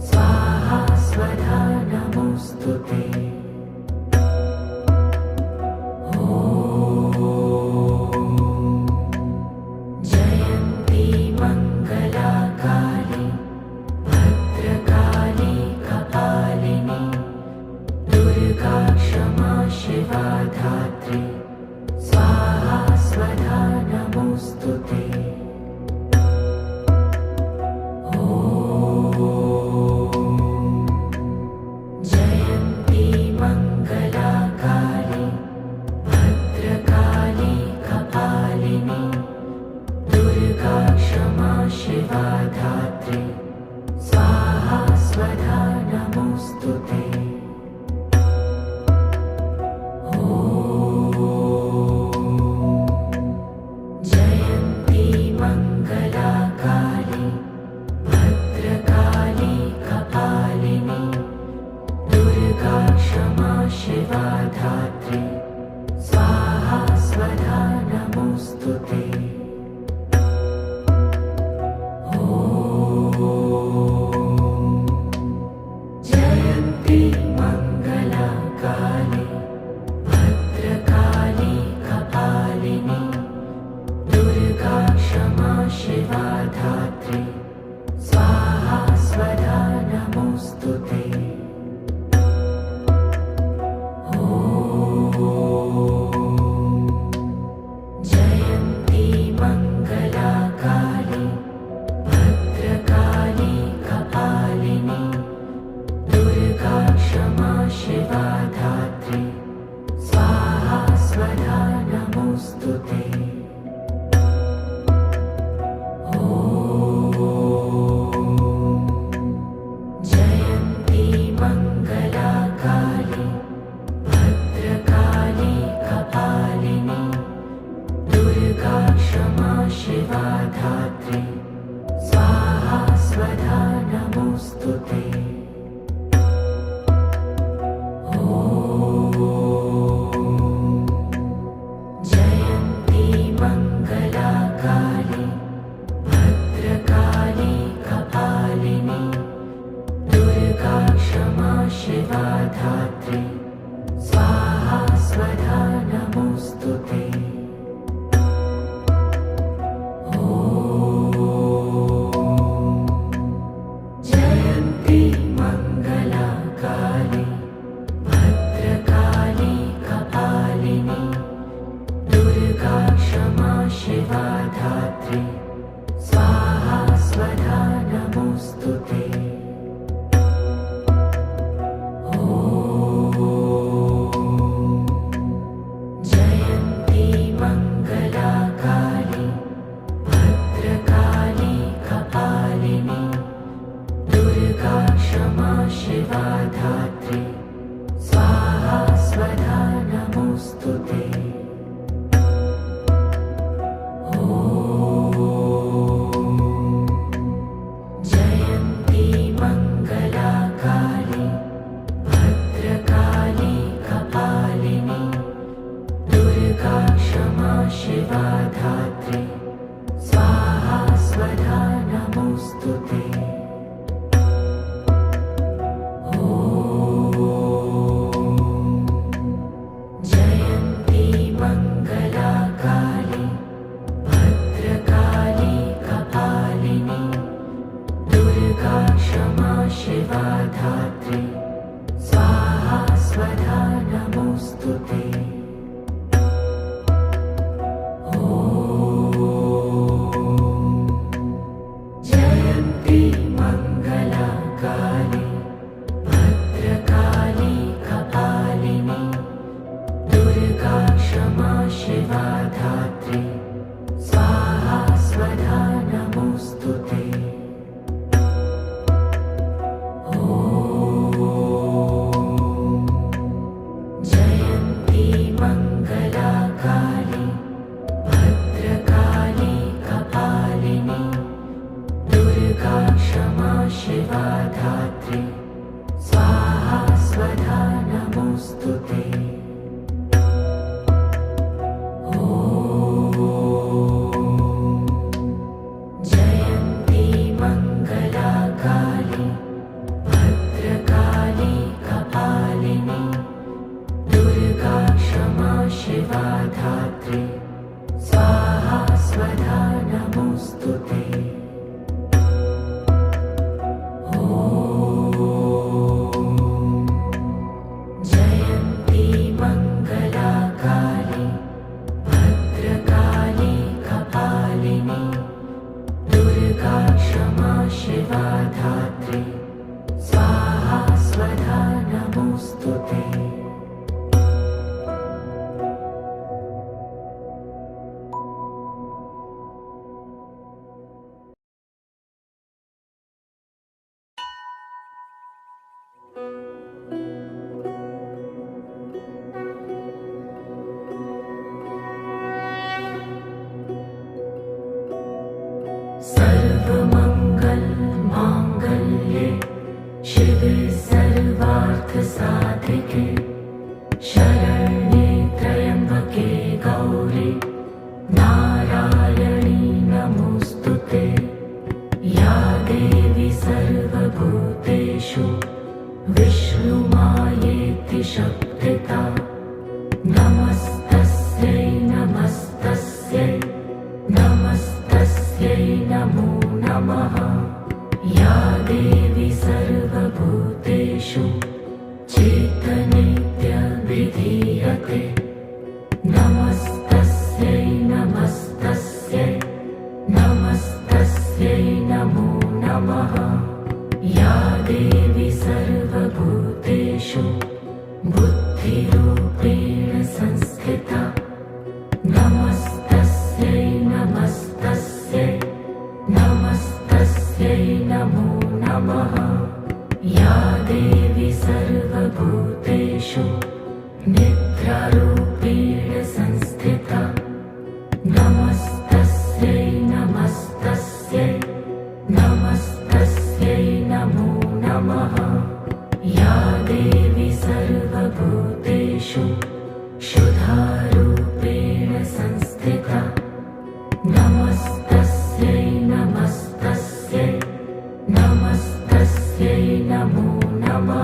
स्वाहा स्वधा नमोऽस्तु ते। जयन्ती मङ्गला काली भद्रकाली कपालिनी दुर्गा क्षमा शिवा धात्री स्वाहा स्वधा नमोऽस्तु ते। जयन्ती मङ्गला काली भद्रकाली कपालिनी दुर्गा क्षमा शिवा धात्री स्वाहा स्वधा नमोऽस्तु ते। जयन्ती मङ्गला काली भद्रकाली कपालिनी दुर्गा क्षमा शिवा धात्री स्वाहा स्वधा नमोऽस्तु ते। जयन्ती मङ्गला काली भद्रकाली कपालिनी दुर्गा क्षमा शिवा धात्री स्वाहा स्वधा नमोऽस्तु ते। जयन्ती मङ्गला काली भद्रकाली कपालिनी दुर्गा क्षमा शिवा धात्री स्वाहा स्वधा नमोऽस्तु ते। जयन्ती मङ्गला काली भद्रकाली कपालिनी दुर्गा क्षमा शिवा धात्री स्वाहा स्वधा नमोऽस्तु ते। जयन्ती मङ्गला काली भद्रकाली शिवा धात्री स्वाहा स्वधा नमोस्तुते। जयन्ती मंगला काली भद्रकाली कपालिनी दुर्गा क्षमा शिवा धात्री स्वाहा स्वधा नमोस्तुते। जयन्ती मंगला काली भद्रकाली कपालिनी दुर्गा क्षमा शिवा धात्री स्वाहा स्वधा नमोस्तुते। जयन्ती मंगला काली भद्रकाली कपालिनी दुर्गा क्षमा शिवा धात्री स्वाहा स्वधा नमोस्तुते। जयन्ती मंगला काली भद्रकाली कपालिनी दुर्गा क्षमा शिवा धात्री स्वाहा स्वधा नमोस्तुते। जयन्ती मंगला काली भद्रकाली कपालिनी दुर्गा क्षमा शिवा धात्री स्वाहा स्वधा नमोस्तुते। जयन्ती मंगला काली भद्रकाली कपालिनी दुर्गा क्षमा शिवा धात्री स्वाहा स्वधा नमोस्तुते। जयन्ती मंगला काली भद्रकाली कपालिनी दुर्गा क्षमा शिवा धात्री स्वाहा स्वधा नमोस्तुते। जयन्ती मंगला काली भद्रकाली कपालिनी दुर्गा क्षमा शिवा धात्री स्वाहा स्वधा नमोस्तुते। सर्वमंगल मांगल्ये शिवे सर्वार्थ साधिके शरण्ये त्र्यंबके गौरी नारायणी नमोस्तुते। या देवी सर्वभूतेषु विष्णुमायेति शब्दिता नमस्तस्यै नमस्तस्यै नमस्तस्यै नमो नमः। या देवी सर्वभूतेषु चेतनेत्यभिधीयते नमस्तस्यै नमस्तस्यै नमस्तस्यै नमो नमः। या देवी सर्वभूतेषु बुद्धिरूपेण संस्थिता नमस्तस्यै नमस्तस्यै नमस्तस्यै नमो नमः। या देवी सर्वभूतेषु निद्रारूपेण संस्थिता नमस्तस्यै नमस्तस्यै नमस्तस्यै नमो नमः। या देवी सर्वभूतेषु क्षुधारूपेण संस्थिता नमस्तस्यै नमस्तस्यै नमस्तस्यै नमो नमः।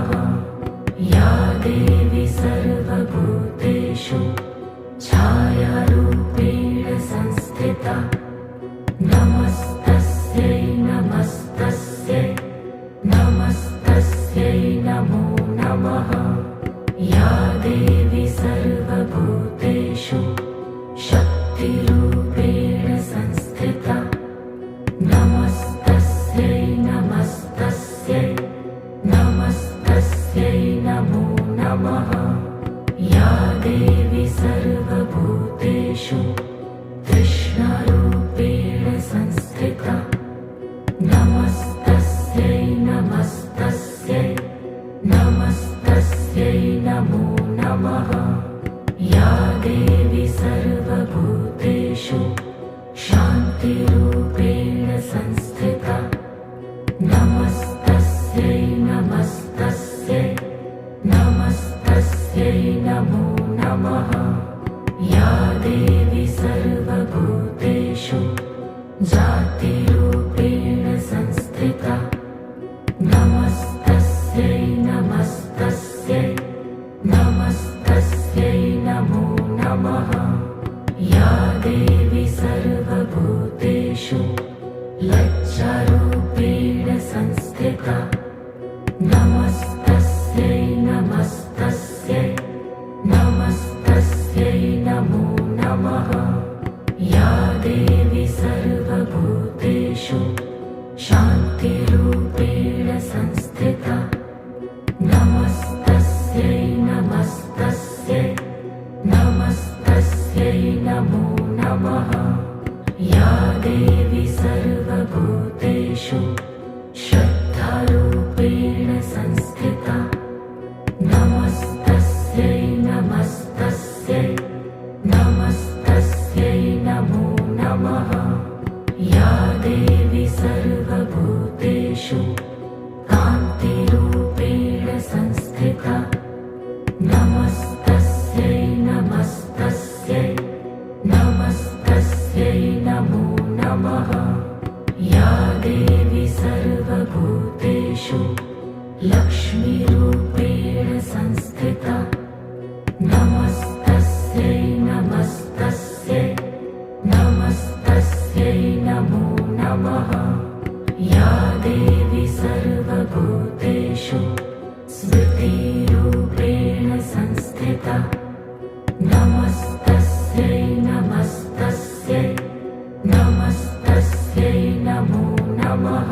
कान्तिरूपेण संस्थिता नमस्तस्यै नमस्तस्यै नमस्तस्यै नमो नमः या देवी सर्वभूतेषु श्रद्धारूपेण संस्थिता नमस्तस्यै नमस्तस्यै नमस्तस्यै नमो नमः या देवी सर्वभूतेषु कान्तिरूपेण संस्थिता नमस्तस्यै नमस्तस्यै नमस्तस्यै नमो नमः या देवी सर्वभूतेषु लक्ष्मीरूपेण संस्थिता नमस्तस्यै नमस्तस्यै नमस्तस्यै नमो नमः या देवी सर्वभूतेषु स्मृतिरूपेण संस्थिता नमस्तस्यै नमस्तस्यै नमस्तस्यै नमो नमः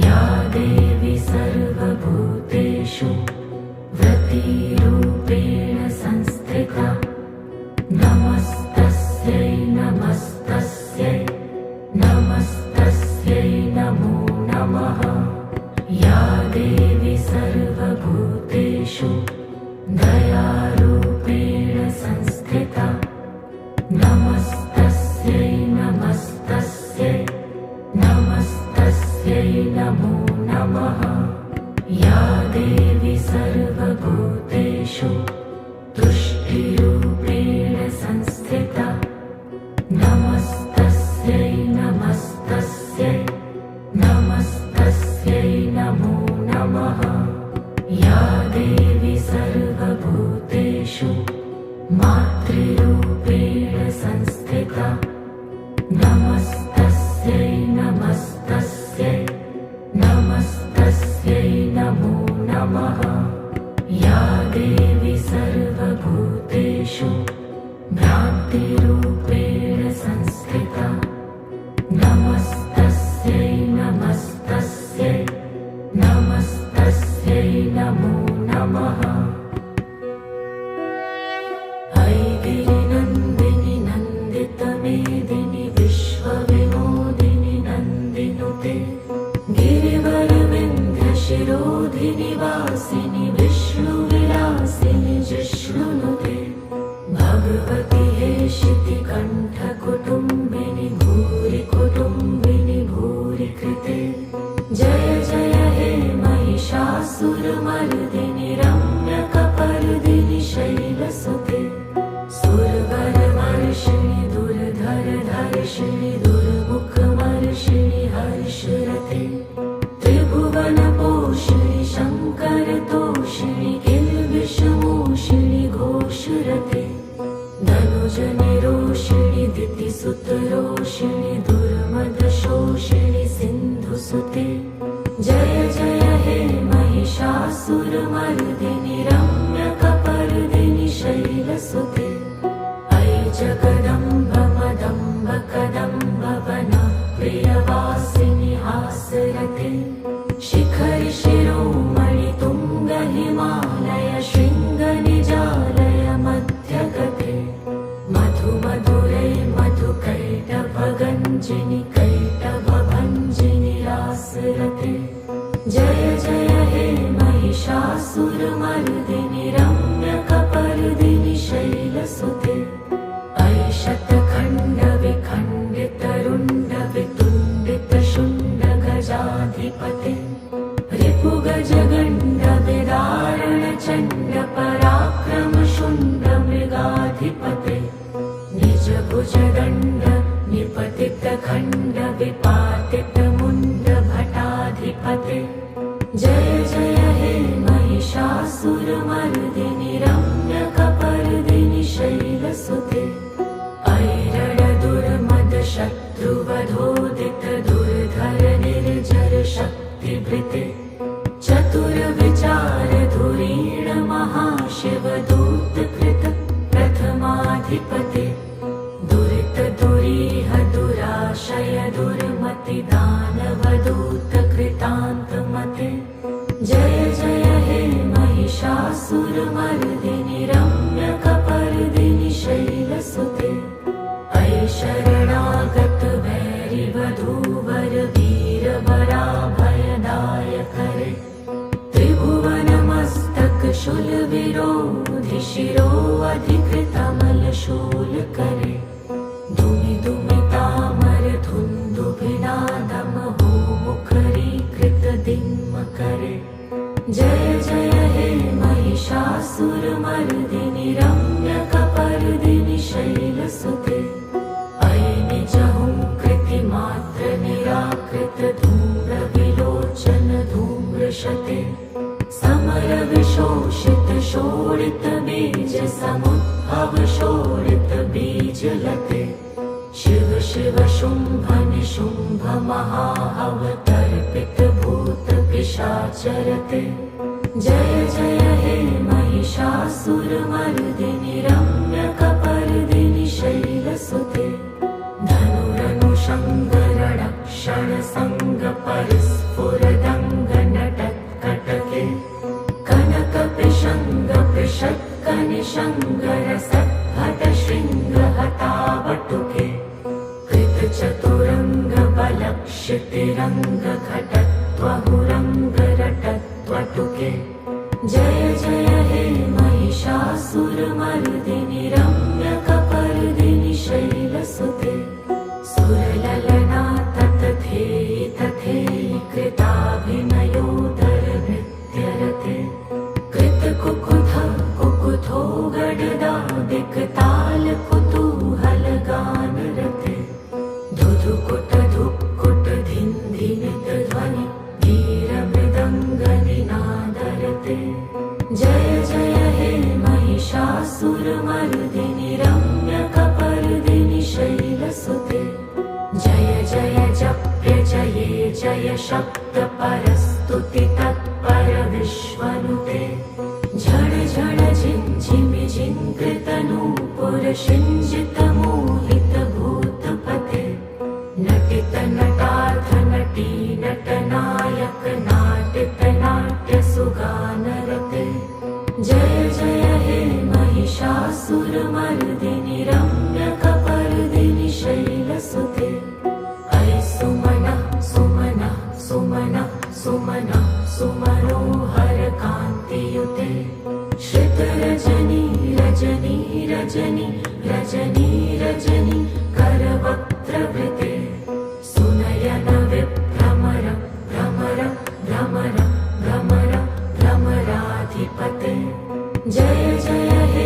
या देवी सर्वभूतेषु व्रतिरूपेण संस्थिता नमस्तस्यै नमस्तस्यै नमस्तस्यै नमो नमः या देवी सर्वभूतेषु दयारूपेण संस्थिता नमस्तस्यै नमस्तस्यै नमस्तस्यै नमो नमः या देवी सर्वभूतेषु तुष्टिरूपेण संस्थिता नमस्तस्यै नमस्तस्यै नमस्तस्यै नमो नमः या देवी सर्वभूतेषु मातृरूपेण संस्थिता नमस्तस्यै नमस्तस्यै नमस्तस्यै नमो नमः या देवी सर्वभूतेषु भ्रान्तिरूपेण संस्थिता नमस्तस्यै नमस्तस्यै नमस्तस्यै नमो नमः ऐगिरिनन्दिनि नन्दितमेदिनि विश्वविनोदिनि नन्दिनुते गिरिवरविन्ध्यशिरोधिनि वासिनि विष्णुविलासिनि जिष्णुनुते भगवति हेशितिकण्ठकुटुम्बिनि भूरि कुटुम्बिनि भूरि कृते जय जय हे महिषासुरमर्दिनि रम्यकपर्दिनि शैलसुते सुरवरवर्षिणि दुर्धरधर्षिणि दुर्मुखमर्षिणि हर्षरते त्रिभुवनपोषिणि शङ्करतोषिणि किल्बिषमोषिणि घोषरते धनुजनिरोषिणि दितिसुतरोषिणि दुर्मदशोषिणि सिन्धुसुते जय जय हे महिषासुरमर्दिनि रम्यकपर्दिनि शैलसुते ऐ जगदम्ब मदम्ब कदम्ब वन प्रियवासिनि हासरते शिखरि शिरोमणि तुङ्ग हिमालय शृङ्गनिजालय मध्यगते मधु मधुरै मधुकैटभगञ्जिनि कैटभभञ्जिनि रासरते जय जय हे महिषासुरमर्दिनि रम्यकपर्दिनि शैलसुते ऐ शतखण्डविखण्डितरुण्डवितुण्डितशुण्डगजाधिपते रिपुगजगण्डविदारणचण्डपराक्रमशुण्डमृगाधिपते निजभुजदण्ड निपतितखण्डविपातितमुण्डभटाधिपते जय जय हे महिषासुरमर्दिनि रम्यकपर्दिनि शैलसुते ऐरडदुर्मदशत्रुवधोदितदुर्धरनिर्जरशक्तिभृते चतुरविचारधुरीण महाशिवदूतकृत प्रथमाधिपते दुरितदुरीह दुराशय दुर्मतिदानवदूतकृत कृतान्तमते जय जय हे महिषासुरमर्दिनि रम्यकपर्दिनि शैलसुते अयि शरणागत वैरिवधूवर वीरवराभयदायकरे त्रिभुवनमस्तक शूलविरोधि शिरोऽधिकृतमलशूलकरे दुमि दुमितामर धुन्दुभिनादमहो मुखरीकृतदिङ्मकरे जय जय हे महिषासुरमर्दिनि रम्यकपर्दिनि शैलसुते अयि निजहुङ्कृतिमात्र निराकृत धूम्रविलोचन धूम्रशते समरविशोषित शोणित बीज समुद्भव शोणित बीजलते शिव शिव शुम्भ निशुम्भ महाअवतर्पित भूत पिशाचरते जय जय हे महिषासुरमर्दिनि रम्यकपर्दिनि शैलसुते धनुरनुषङ्गरणक्षण सङ्ग परिस्फुरदङ्ग नटत्कटके कनकपिशङ्ग पृषत्कनिशङ्गरसद्भट शृङ्गहतावटुके कृतचतुरङ्ग बलक्षितिरङ्ग घटत्वहुरङ्ग रटत्वटुके जय जय हे महिषासुरमर्दिनि रम्यकपर्दिनि शैलसुते सुरललना ततथेयि तथेयि कृताभिनयोदर नृत्यरते कृतकुकुथ कुकुथो गडदादिकताल कुतूहलगानरते धुधुकुट धुक्कुट धिन्धिनित ध्वनि धीरमृदङ्गनिनादरते जय जय हे महिषासुरमर्दिनि रम्यकपर्दिनि शैलसुते जय जय जप्य जये जय शब्द परस्तुति तत्पर विश्वनुते झण झण झिञ्झिमि झिङ्कृतनूपुर शिञ्जित मोहित भूतपते नटित नटार्थ नटी नटनायक नाटित नाट्य सुगानरते जय जय हे महिषासुरमर्दिनि रम्यकपर्दिनि शैलसुते अयि सुमनः सुमनः सुमनः सुमनः सुमनोहर कान्तियुते श्रितरजनी रजनी रजनी रजनी रजनी करवक्त्रवृते सुनयन विभ्रमर भ्रमर भ्रमर भ्रमर भ्रमराधिपते जय जय हे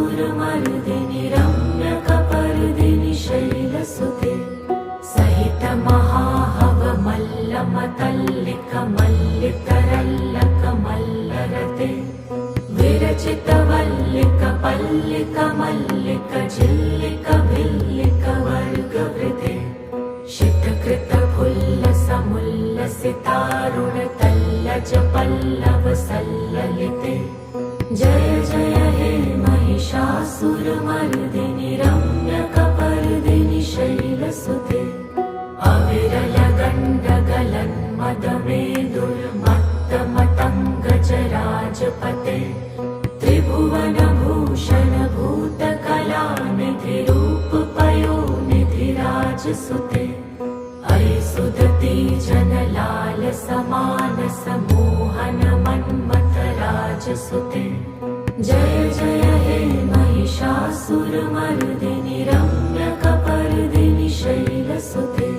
महिषासुरमर्दिनि रम्यकपर्दिनि शैलसुते सहित महाहव मल्लमतल्लिक मल्लितरल्लक मल्लरते विरचित वल्लिक पल्लिक मल्लिक झिल्लिक भिल्लिक वर्गवृते शितकृत फुल्ल समुल्लसितारुण तल्लज पल्लव सल्ललिते जय जय हे महिषासुरमर्दिनि रम्यकपर्दिनि शैलसुते अविरल गण्डगलन् मदमेदुर्मत्तमतङ्गजराजपते त्रिभुवनभूषण भूतकलानिधि रूपपयोनिधिराजसुते अयि सुदती जनलाल समानस मोहन मन्मथराजसुते जय जय हे महिषासुरमर्दिनि रम्यकपर्दिनि शैलसुते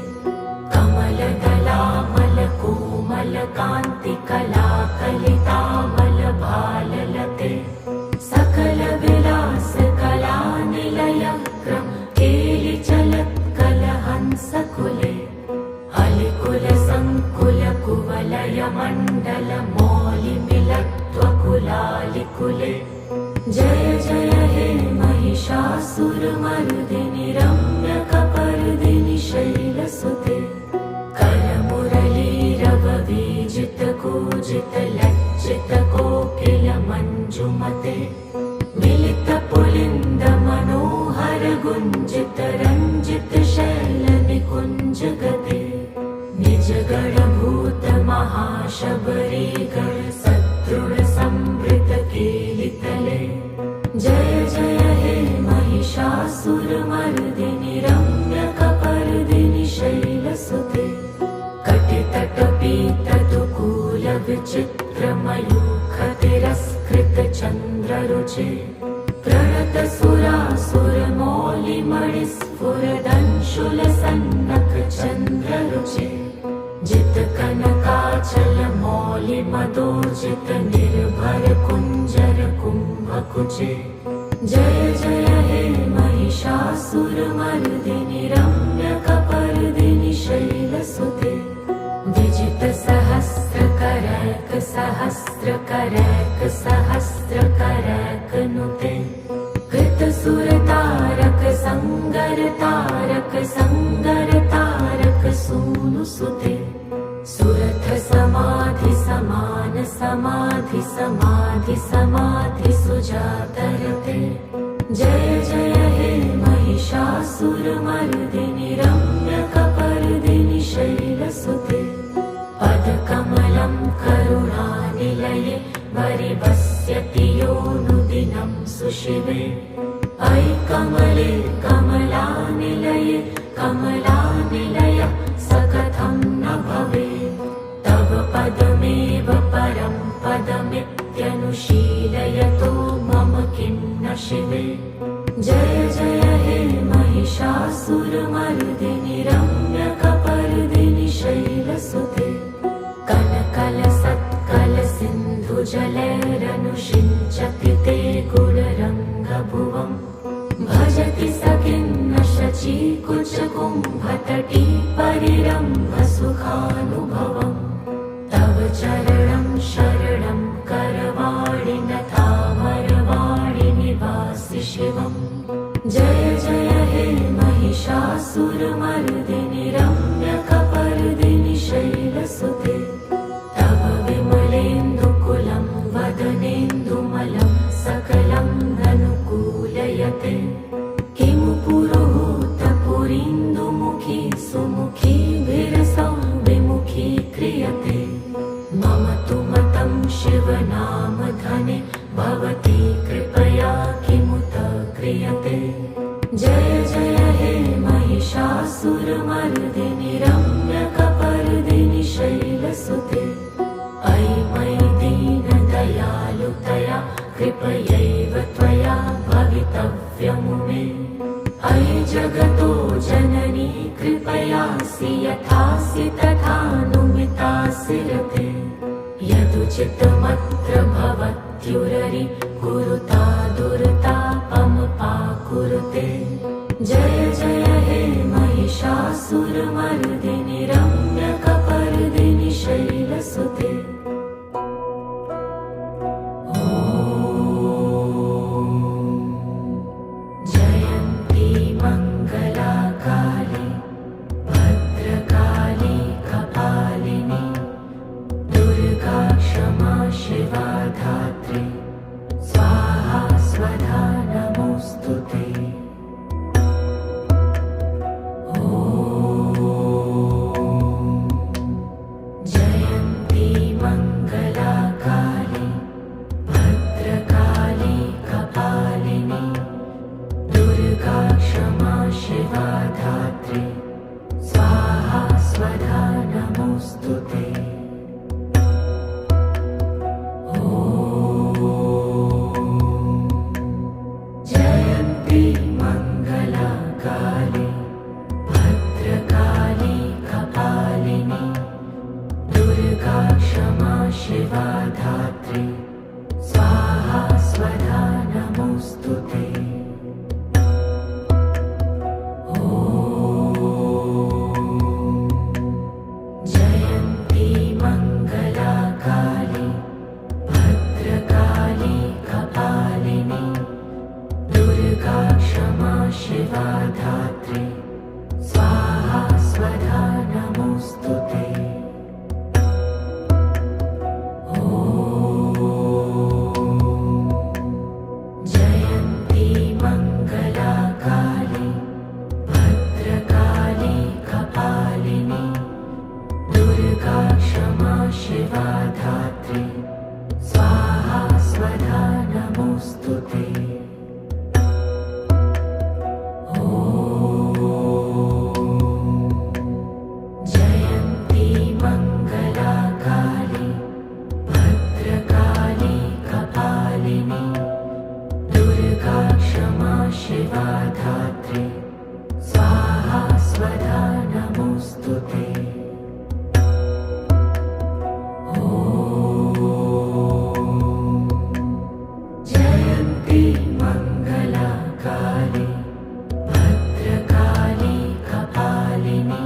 कमलदलामल कोमल कान्तिकला कलितामल भाललते सकल विलास कला निलय क्रम केलि चलत् कलहंसकुले अलिकुल संकुल कुवलय मण्डल मौलि मिलत्वकुलालिकुले जय जय हे महिषासुरमर्दिनि रम्यकपर्दिनि शैलसुते करमुरलीरववीजित कूजित लज्जित कोकिल मञ्जुमते मिलित पुलिन्द मनोहर गुञ्जित रञ्जित शैल निकुञ्ज गते निज अजगणभूत महाशबरी गण सदृढ संवृत केलितले जय जय हे महिषासुरमर्दिनि रम्यकपर्दिनि शैलसुते कटितटपीतदुकूलविचित्रमयूखतिरस्कृतचन्द्ररुचे प्रणतसुरासुरमौलिमणिस्फुरदंशुलसन्नखचन्द्ररुचे जितकनकाचलमौलिमदोर्जित निर्भर कुञ्जर कुम्भकुचे जय जय हे महिषासुरमर्दिनि रम्यकपर्दिनि शैलसुते सहस्रकरैकसहस्रकरैकसहस्रकरैकनुते कृतसुरतारक संगरतारक सूनुसुते सुरथ समाधि समान समाधि समाधि समाधि सुजातरते जय जय हे महिषासुरमर्दिनि रम्यकपर्दिनि शैलसुते पदकमलं करुणानिलये वरिवस्यति योऽनुदिनं सुशिवे अयि कमले कमलानिलये कमलानिलय स कथं न भवेत् तव पदमेव परं पदमित्यनुशीलयतो मम किं न शिवे जय जय हे महिषासुरमर्दिनि रम्यकपर्दिनि शैलसुते कनकलसत्कलसिन्धुजलैरनुषिञ्चति ते गुणरङ्गभुवम् भजति स किन्न शचीकुचकुम्भतटी परिरम्भसुखानुभवम् तव चरणं शरणं करवाणि नतामरवाणि निवासि शिवम् जय जय हे महिषासुरमर्दिनि रम्यकपर्दिनि शैलसुते तव विमलेन्दुकुलं वदनेन्दुमलं सकलं ननुकूलयते किमु पुरुहूतपुरीन्दुमुखी सुमुखी विरसौ विमुखी क्रियते मम तु मतं शिवनामधने भवती कृपया किमुत क्रियते जय जय हे महिषासुरमर्दिनि रम्यकपर्दिनि शैलसुते अयि मयि दीनदयालुतया कृपयैव त्वया भवितव्यमुमे अयि जगतो जननी कृपयासि यथासि तथानुमितासि रते यदुचितमत्र भवत्युररि कुरुता दुर्तापमपाकुरुते जय जय हे महिषासुरमर्दिनि रम्यकपर्दिनि शैलसुते जयन्ती मङ्गला काली भद्रकाली कपालिनी दुर्गा क्षमा शिवा धात्री स्वाहा स्वधा नमोऽस्तु ते जयन्ती मङ्गला काली भद्रकाली कपालिनी दुर्गा क्षमा शिवा धात्री स्वाहा स्वधा नमोऽस्तु ते जयन्ती मङ्गला काली भद्रकाली कपालिनी दुर्गा क्षमा शिवा धात्री स्वाहा स्वधा नमोऽस्तु ते जयन्ती मङ्गला काली भद्रकाली कपालिनी दुर्गा क्षमा शिवा धात्री स्वाहा स्वधा नमोऽस्तु ते दुर्गा क्षमा शिवा धात्री स्वाहा स्वधा नमोऽस्तु ते। जयन्ती मङ्गला काली भद्रकाली कपालिनी दुर्गा क्षमा शिवा धात्री स्वाहा स्वधा नमोऽस्तु ते। जयन्ती मङ्गला काली भद्रकाली कपालिनी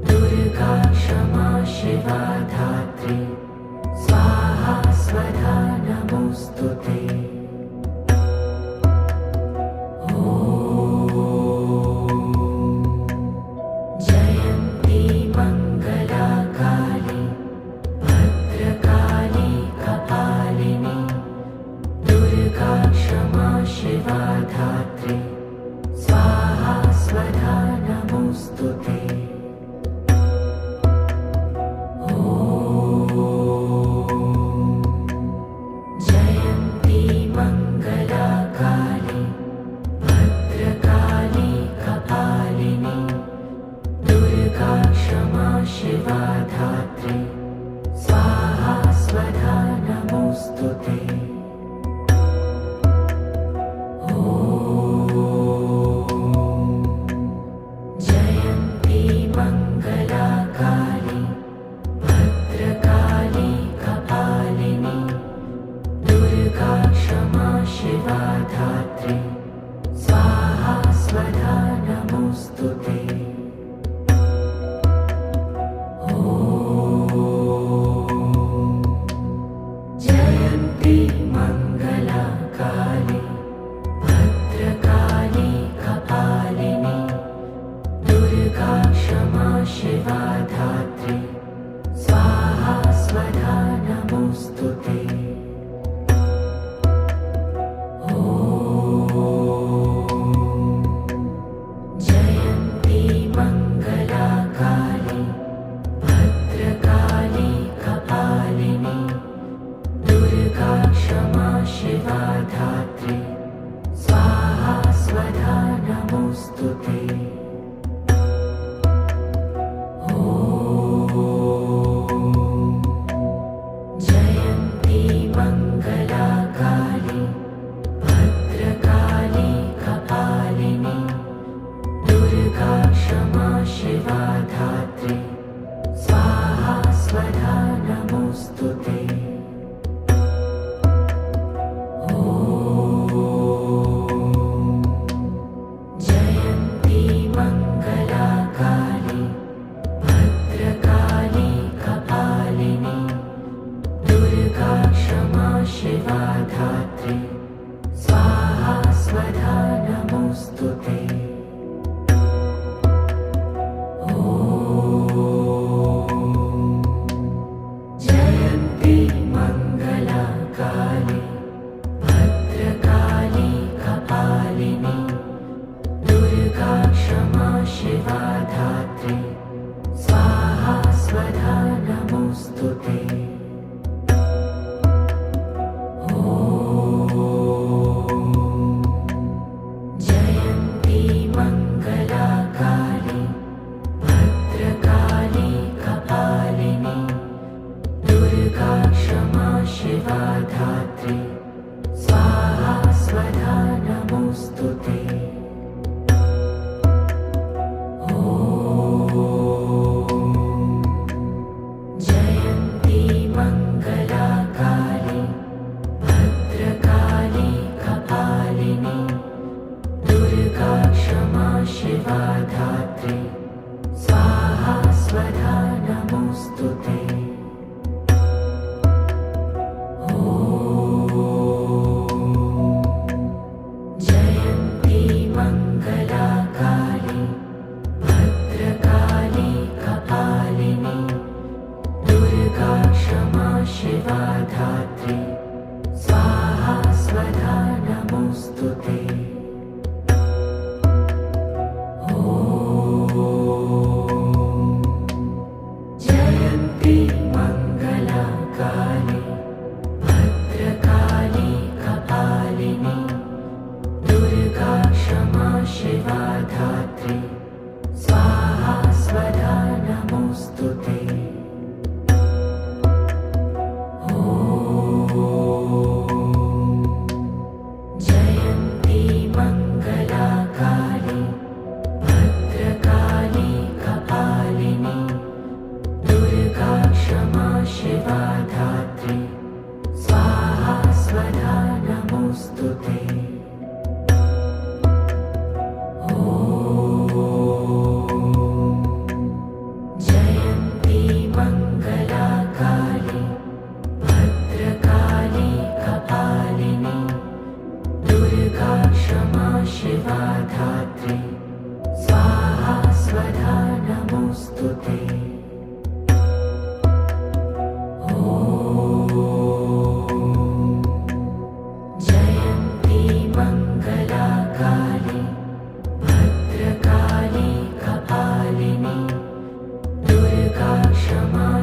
दुर्गा क्षमा शिवा धात्री स्वाहा स्वधा नमोऽस्तु ते। जयन्ती मङ्गला काली भद्रकाली कपालिनी दुर्गा क्षमा शिवा धात्री स्वाहा स्वधा नमोऽस्तु ते। जयन्ती मङ्गला काली भद्रकाली कपालिनी दुर्गा क्षमा शिवा धात्री स्वाहा स्वधा नमोऽस्तु ते। जयन्ती मङ्गला काली भद्रकाली कपालिनी दुर्गा क्षमा शिवा धात्री स्वाहा स्वधा नमोऽस्तु ते। जयन्ती मङ्गला काली भद्रकाली कपालिनी दुर्गा क्षमा शिवा धात्री स्वाहा स्वधा नमोऽस्तु ते। जयन्ती मङ्गला काली भद्रकाली कपालिनी दुर्गा क्षमा शिवा धात्री स्वाहा स्वधा नमोऽस्तु ते। जयन्ती मङ्गला काली भद्रकाली कपालिनी दुर्गा क्षमा शिवा धात्री स्वाहा स्वधा नमोऽस्तु ते। जयन्ती मङ्गला काली भद्रकाली कपालिनी दुर्गा क्षमा शिवा धात्री स्वाहा स्वधा नमोऽस्तु ते। जयन्ती मङ्गला काली भद्रकाली कपालिनी दुर्गा क्षमा शिवा धात्री स्वाहा स्वधा नमोऽस्तु ते। जयन्ती मङ्गला काली भद्रकाली कपालिनी दुर्गा क्षमा शिवा धात्री स्वाहा स्वधा नमोऽस्तु ते। जयन्ती मङ्गला काली भद्रकाली कपालिनी दुर्गा क्षमा शिवा धात्री स्वाहा स्वधा नमोऽस्तु ते। जयन्ती मङ्गला काली भद्रकाली कपालिनी दुर्गा क्षमा शिवा धात्री स्वाहा स्वधा नमोऽस्तु ते। जय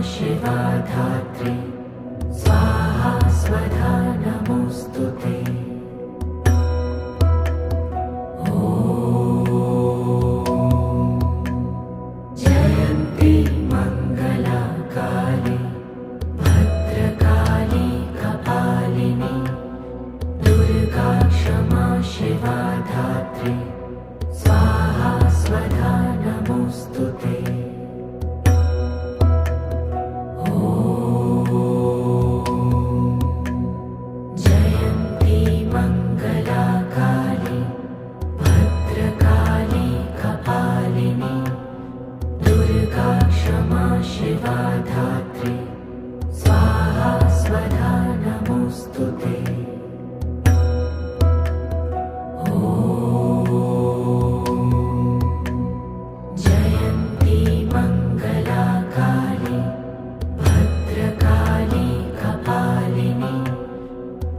शिवा धात्री स्वाहा स्वधा नमोऽस्तुते। जयन्ती मङ्गला काली भद्रकाली कपालिनी दुर्गा क्षमा शिवा धात्री स्वाहा स्वधा नमोऽस्तुते। जयन्ती मङ्गला काली भद्रकाली कपालिनी दुर्गा क्षमा शिवा धात्री स्वाहा स्वधा नमोऽस्तुते। जयन्ती मङ्गला काली भद्रकाली कपालिनी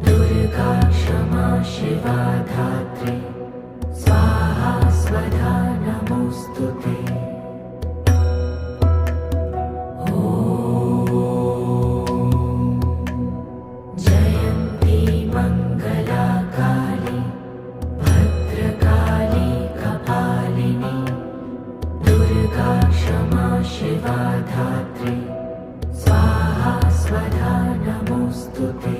दुर्गा क्षमा शिवा धात्री स्वाहा स्वधा नमोऽस्तुते। जयन्ती मङ्गला काली भद्रकाली कपालिनी दुर्गा क्षमा शिवा धात्री स्वाहा स्वधा नमोऽस्तुते।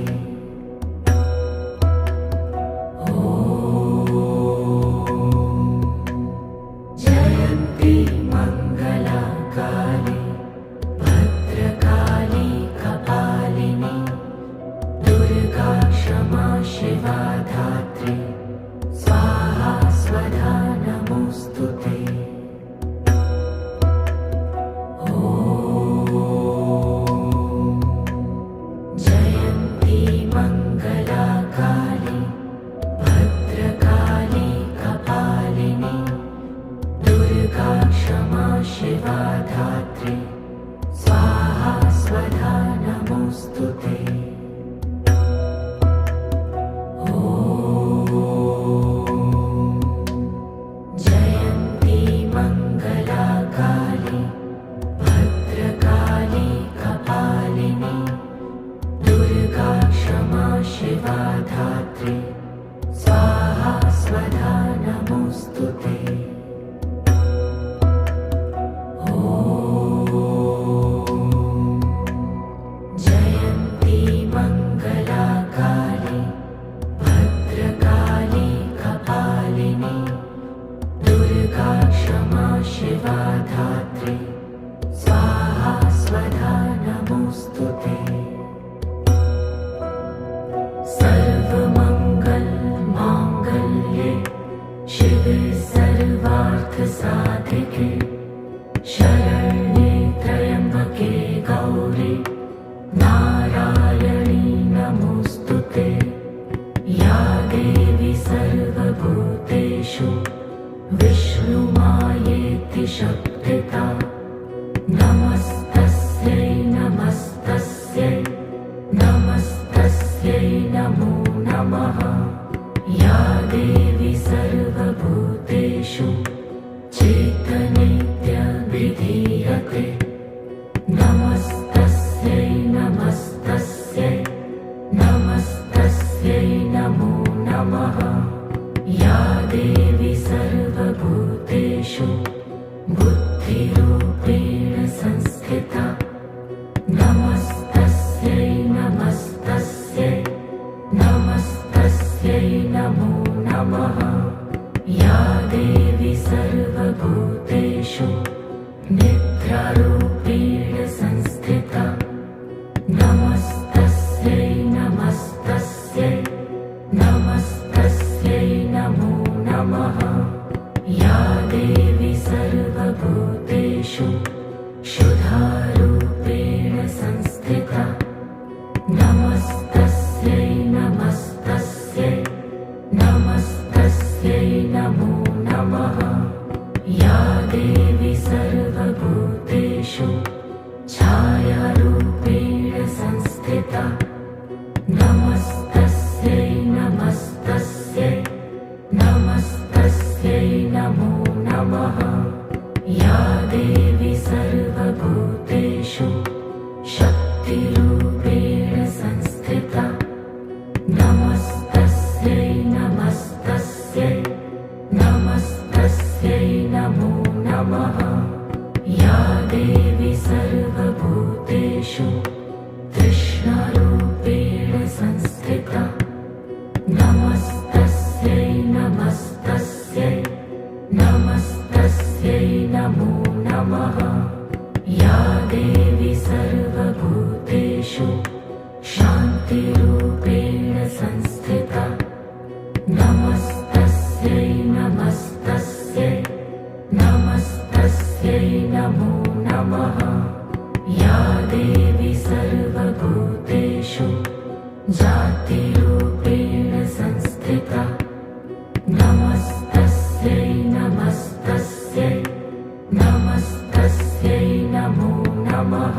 जयन्ती मङ्गला काली भद्रकाली कपालिनी दुर्गा क्षमा शिवा धात्री स्वाहा स्वधा नमोऽस्तुते। जयन्ती मङ्गला काली भद्रकाली कपालिनी दुर्गा क्षमा शिवा धात्री स्वाहा स्वधा नमोऽस्तुते। जयन्ती मङ्गला काली भद्रकाली कपालिनी दुर्गा क्षमा शिवा धात्री स्वाहा स्वधा नमोऽस्तुते। जयन्ती मङ्गला काली भद्रकाली कपालिनी दुर्गा क्षमा शिवा धात्री स्वाहा स्वधा नमोऽस्तुते। सर्वमङ्गल माङ्गल्ये शिवे सर्वार्थसाधिके शरण्ये त्र्यम्बके गौरी नारायणी नमोऽस्तुते। या देवी सर्वभूतेषु विष्णुमायेति शब्दिता नमस्तस्यै नमस्तस्यै नमस्तस्यै नमो नमः। या देवी सर्वभूतेषु चेतनेत्यभिधीयते नमस्तस्यै नमस्तस्यै नमस्तस्यै नमो नमः। या देवी सर्वभूतेषु बुद्धिं सर्वभूतेषु शान्तिरूपेण संस्थिता नमस्तस्यै नमस्तस्यै नमस्तस्यै नमो नमः या देवी सर्वभूतेषु जातिरूपेण संस्थिता नमस्तस्यै नमस्तस्यै नमस्तस्यै नमो नमः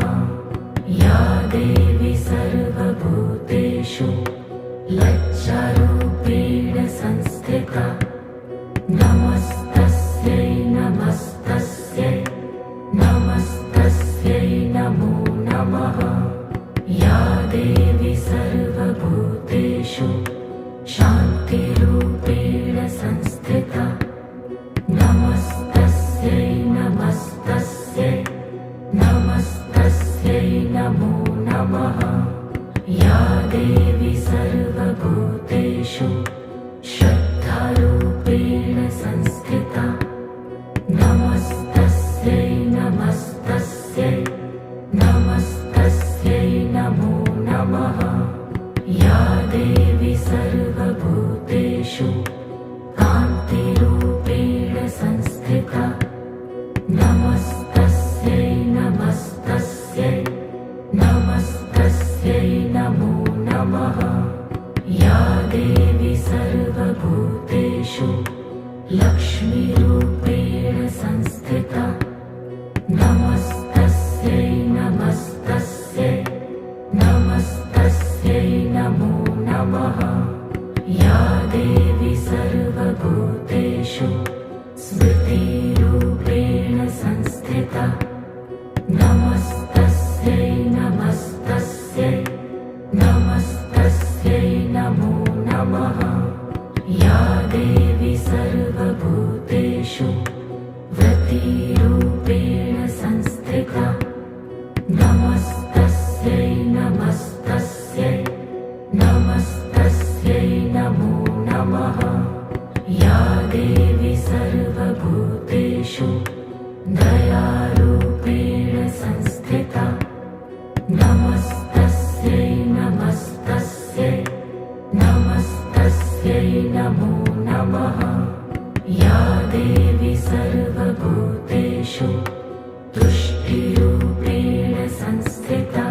या देवी सर्वभूतेषु लज्जारूपेण संस्थिता नमस्तस्यै नमस्तस्यै नमस्तस्यै नमो नमः या देवी सर्वभूतेषु शान्तिरूपेण संस्थिता नमस्तस्यै नमस्तस्यै नमस्तस्यै नमो नमः या देवी सर्वभूतेषु श्रद्धारूपेण संस्थिता नमस्तस्यै नमस्तस्यै नमस्तस्यै नमो नमः या देवी सर्वभूतेषु कान्तिरूपेण संस्थिता नमस्तस्यै नमस्तस्यै नमस्तस्यै नमो नमः या देवी सर्वभूतेषु लक्ष्मीरूपेण संस्थिता नमस्तस्यै नमस्तस्यै नमस्तस्यै नमो नमः या देवी सर्वभूतेषु स्मृतिरूपेण संस्थिता नमस्तस्यै नमस्तस्यै नमस्तस्यै नमो नमः या देवी सर्वभूतेषु व्रतिरूपेण संस्थिता नमस्तस्यै नमस्तस्यै नमस्तस्यै नमो नमः या देवी सर्वभूतेषु दयारूपेण संस्थिता नमस्तस्यै नमस्तस्यै नमस्तस्यै नमो नमः या देवी सर्वभूतेषु तुष्टिरूपेण संस्थिता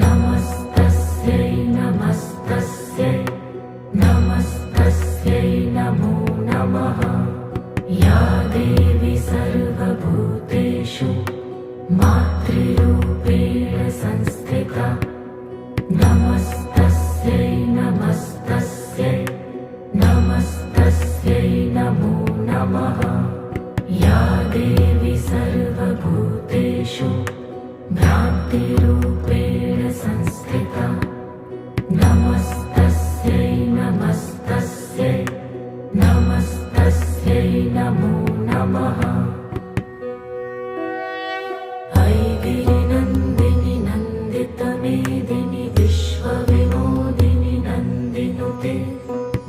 नमस्तस्यै नमस्तस्यै नमस्तस्यै नमो नमः या देवी सर्वभूतेषु मातृरूपेण संस्थिता नमस्तस्यै नमस्तस्यै नमस्तस्यै नमो नमः या देवी सर्वभूतेषु भ्रान्तिरूपेण संस्थिता नमस्तस्यै नमस्तस्यै नमस्तस्यै नमो नमः ऐगिरिनन्दिनि नन्दितमेदिनि विश्वविनोदिनि नन्दिनुते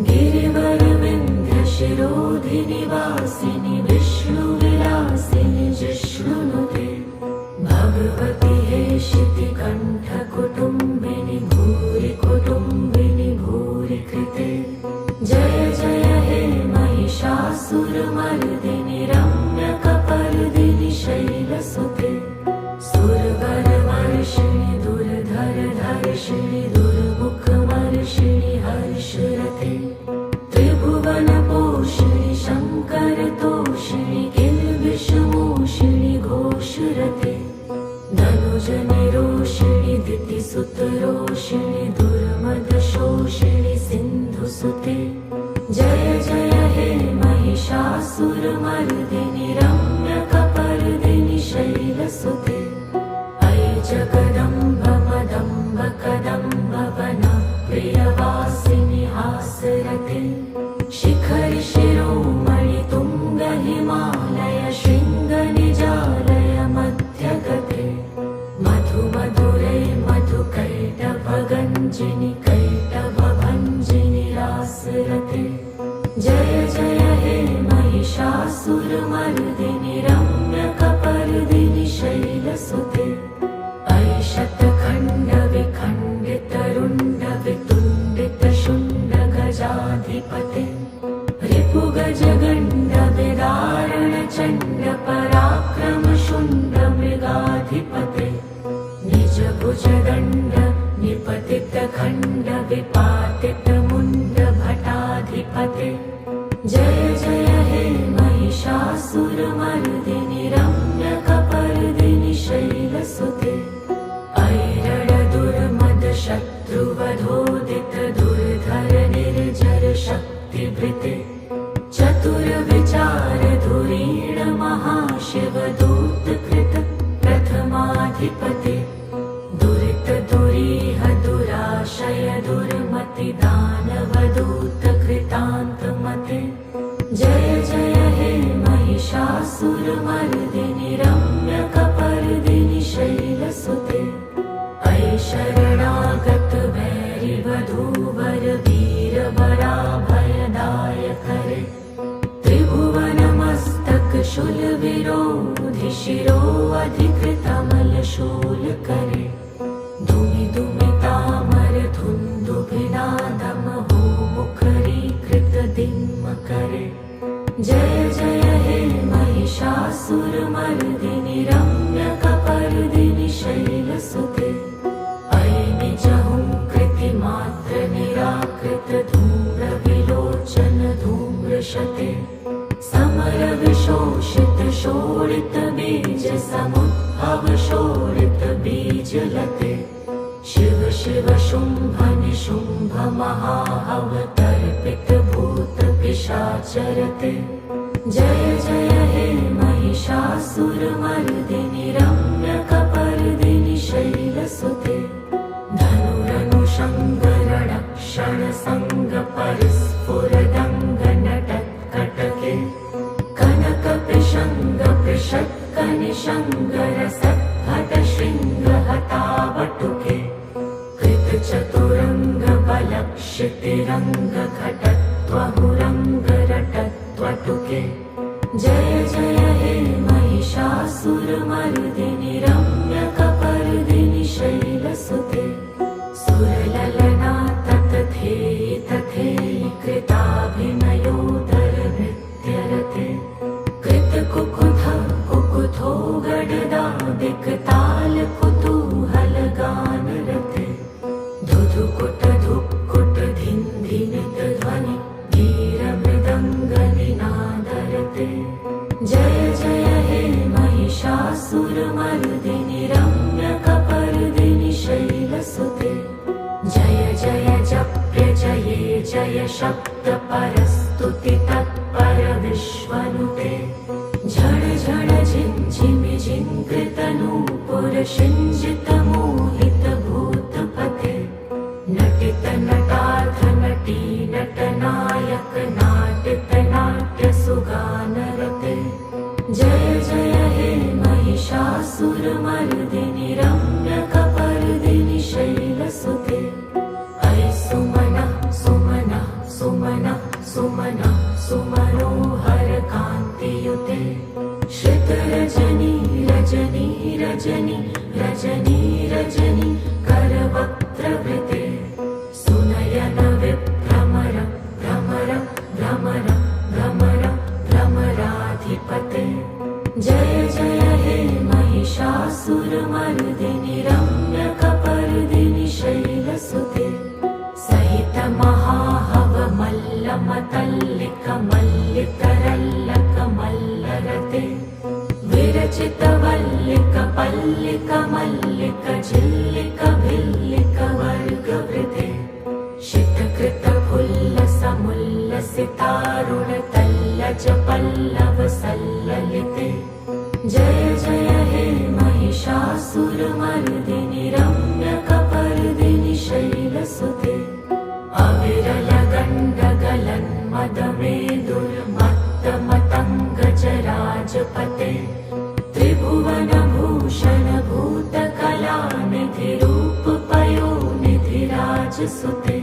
गिरिवरविन्ध्यशिरोधिनि वासिनि विष्णुविलासिनि जिष्णुनुते भगवति हेशितिकण्ठकुटुम्बिनि भूरि कुटुम्बिनि भूरि कृते जय जय हे महिषासुरमर्दिनि रम्यकपर्दिनि शैलसुते सुरवरवर्षिणि दुर्धरधर्षिणि दुर्मुखवर्षिणि हर्षरते त्रिभुवनपोषिणि शङ्करतोषिणि किल्बिषमोषिणि घोषरते धनुजनिरोषिणि दितिसुतरोषिणि दुर्मदशोषिणि सिन्धुसुते जय जय हे महिषासुरमर्दिनि रम्यकपर्दिनि शैलसुते अयि जगदम्ब मदम्ब कदम्ब वन प्रियवासिनि हासरते शिखरि शिरोमणि तुङ्ग हिमालय शृङ्गनिजालय मध्यगते मधु मधुरै मधुकैटभगञ्जिनि कैटभभञ्जिनि रासरते जय जय हे महिषासुरमर्दिनि रम्यकपर्दिनि शैलसुते भुजदण्ड निपतितखण्ड विपातितमुण्ड भटाधिपते जय जय हे महिषासुरमर्दिनि रम्यकपर्दिनि शैलसुते ऐरणदुर्मद शत्रुवधोदित दुर्धर निर्जर शक्तिभृते चतुरविचार धुरीण महाशिवदूतकृत प्रथमाधिपते दुरित दुरीह दुराशय दुर्मति दानवदूत कृतान्तमते जय जय हे महिषासुरमर्दिनि रम्यकपर्दिनि शैलसुते ऐ शरणागत वैरिवधूवर वीरवराभयदायकरे त्रिभुवनमस्तक शूलविरोधि शिरोऽधिकृतमलशूलकरे दुमि दुमितामर धुन्दुभिनादमहो मुखरीकृतदिम्मकरे जय जय हे महिषासुरमर्दिनि रम्यकपर्दिनि शैलसुते ऐ निजहुङ्कृतिमात्र निराकृत धूम्रविलोचन धूम्रशते समरविशोषित शोणित बीज समुद्भव शोणित बीजलते शिव शिव शुम्भ निशुम्भ महाहवतर्पित भूत पिशाचरते जय जय हे महिषासुरमर्दिनि रम्यकपर्दिनि शैलसुते धनुरनुषङ्गरणक्षण संग परिस्फुरदङ्ग नटत्कटके कनकपिशङ्ग पृषत्कनिशङ्गरसद्भट शृङ्गहतावटुके कृतचतुरङ्ग बलक्षितिरङ्ग घटत्वहुरङ्गरटत्वटुके जय जय हे महिषासुरमर्दिनि रम्यकपर्दिनि शैलसुते सुरललना ततथेयि तथेयि कृताभिनयोदर नृत्यरते कृतकुकुथ कुकुथो गडदा दिक्ताल कुतूहल गानरते धुधुकुट धुक्कुट धिन्धिनित ध्वनि धीरमृदङ्गनिनादरते जय जय हे महिषासुरमर्दिनि रम्यकपर्दिनि शैलसुते जय जय जप्य जये जय शब्द परस्तुति तत्पर विश्वनुते झड झड झिञ्झिमि झिङ्कृतनूपुर शिञ्जित मोहित भूतपते नटित नटार्थ नटी नटनायक नाटित नाट्य सुगानरते जय जय हे महिषासुरमर्दिनि रम्यकपर्दिनि शैलसुते ऐ सुमनः सुमनः सुमनः सुमनः सुमनोहर कान्तियुते श्रितरजनी रजनी रजनी रजनी रजनी करवक्त्रवृते सुनयन विभ्रमर भ्रमर भ्रमर भ्रमर भ्रमराधिपते जय जय हे महिषासुरमर्दिनि रम्यकपर्दिनि शैलसुते सहित महाहव मल्लमतल्लिक मल्लितरल्लक मल्लरते विरचित वल्लिक पल्लिक मल्लिक झिल्लिक भिल्लिक वर्गवृते शितकृत फुल्ल समुल्लसितारुण तल्लज पल्लव सल्ललिते जय जय हे महिषासुरमर्दिनि रम्यकपर्दिनि शैलसुते अविरल गण्डगलन् मदमेदुर्मत्तमतङ्गजराजपते त्रिभुवनभूषण भूतकलानिधिरूपपयोनिधिराजसुते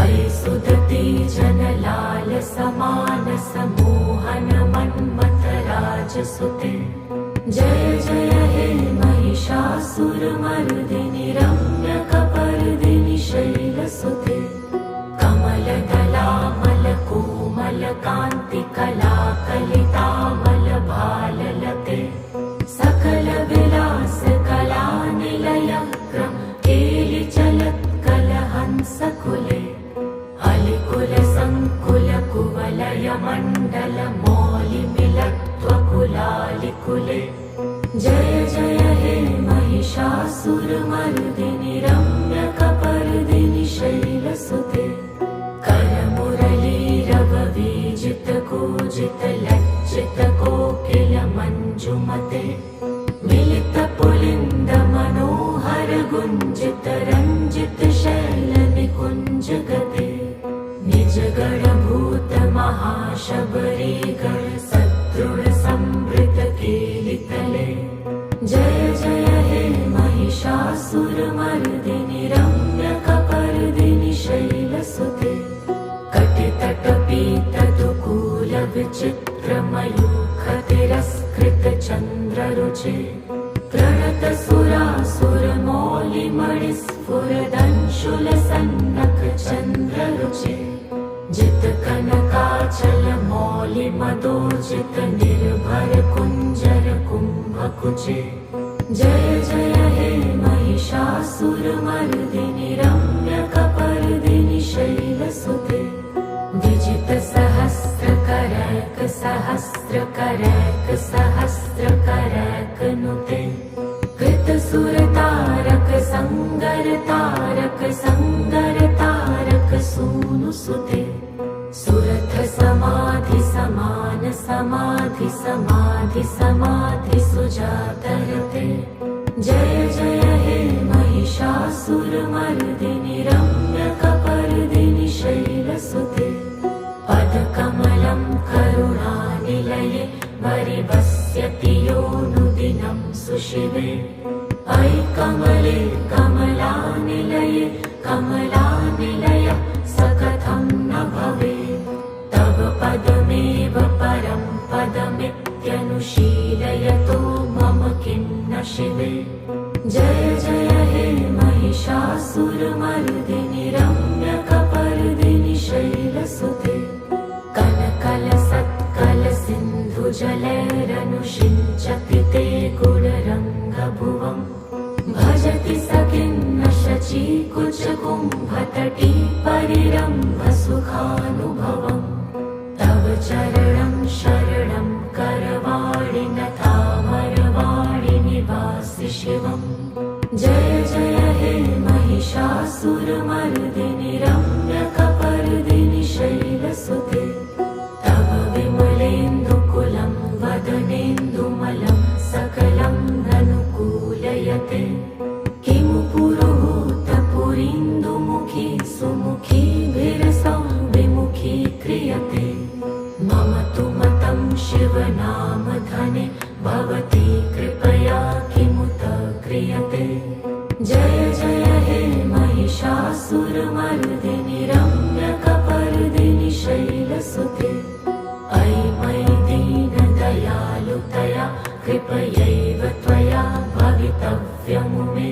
ऐ सुदती जनलाल समानस मोहन मन्मथराजसुते जय जय हे महिषासुरमर्दिनि रम्यकपर्दिनि शैलसुते कमलदलामल कोमल कान्तिकला कलितामल भाललते सकल विलास कला निलय गुंजित रंजित शैल निकुंज गते निज गणभूत महाशबरी गण सदृढ़ समृत केलितले जय जय हे महिषासुरमर्दिनि रम्यकपर्दिनि शैलसुते कटितटपीतदुकूलविचित्रमयूखतिरस्कृत चन्द्ररुचे प्रणतसुरासुरमौलिमणिस्फुरदंशुलसन्नक चन्द्ररुचे जितकनकाचलमौलिमदोजित निर्भर कुञ्जर कुम्भकुचे जय जय हे महिषासुरमर्दिनि रम्यकपर्दिनि शैलसुते विजित सहस्रकरैक सहस्रकरैक सहस्रकरैक नुते कृत सुरतारक संगर तारक संगर तारक सूनु सुते सुरथ समाधि समान समाधि समाधि समाधि सुजातरते जय जय हे महिषासुरमर्दिनि रम्यकपर्दिनि शैलसुते पदकमलं करुणानिलये वरिवस्यति योऽनुदिनं सुशिवे अयि कमले कमलानिलये कमलानिलय सकथं न भवेत् तव पदमेव परं पदमित्यनुशीलयतो मम किं न शिवे जय जय हे महिषासुरमर्दिनि रम्यकपर्दिनि शैलसुते कनकलसत्कलसिन्धुजलैरनुषिञ्चति ते गुणरङ्गभुवम् भजति स किन्न शचीकुचकुम्भतटी परिरम्भसुखानुभवम् तव चरणं शरणं करवाणि नतामरवाणि निवासि शिवम् जय जय हे महिषासुरमर्दिनि रम्यकपर्दिनि शैलसुते तव विमलेन्दुकुलं वदनेन्दुमलं सकलं ननुकूलयते किमु पुरुहूतपुरीन्दुमुखी सुमुखीभिरसंविमुखी क्रियते मम तु मतं शिवनामधने भवती कृपया किमुत क्रियते जय जय हे महिषासुरमर्दिनि रम्यकपर्दिनि शैलसुते अयि मयि दीनदयालुतया कृपयैव त्वया भवितव्यमुमे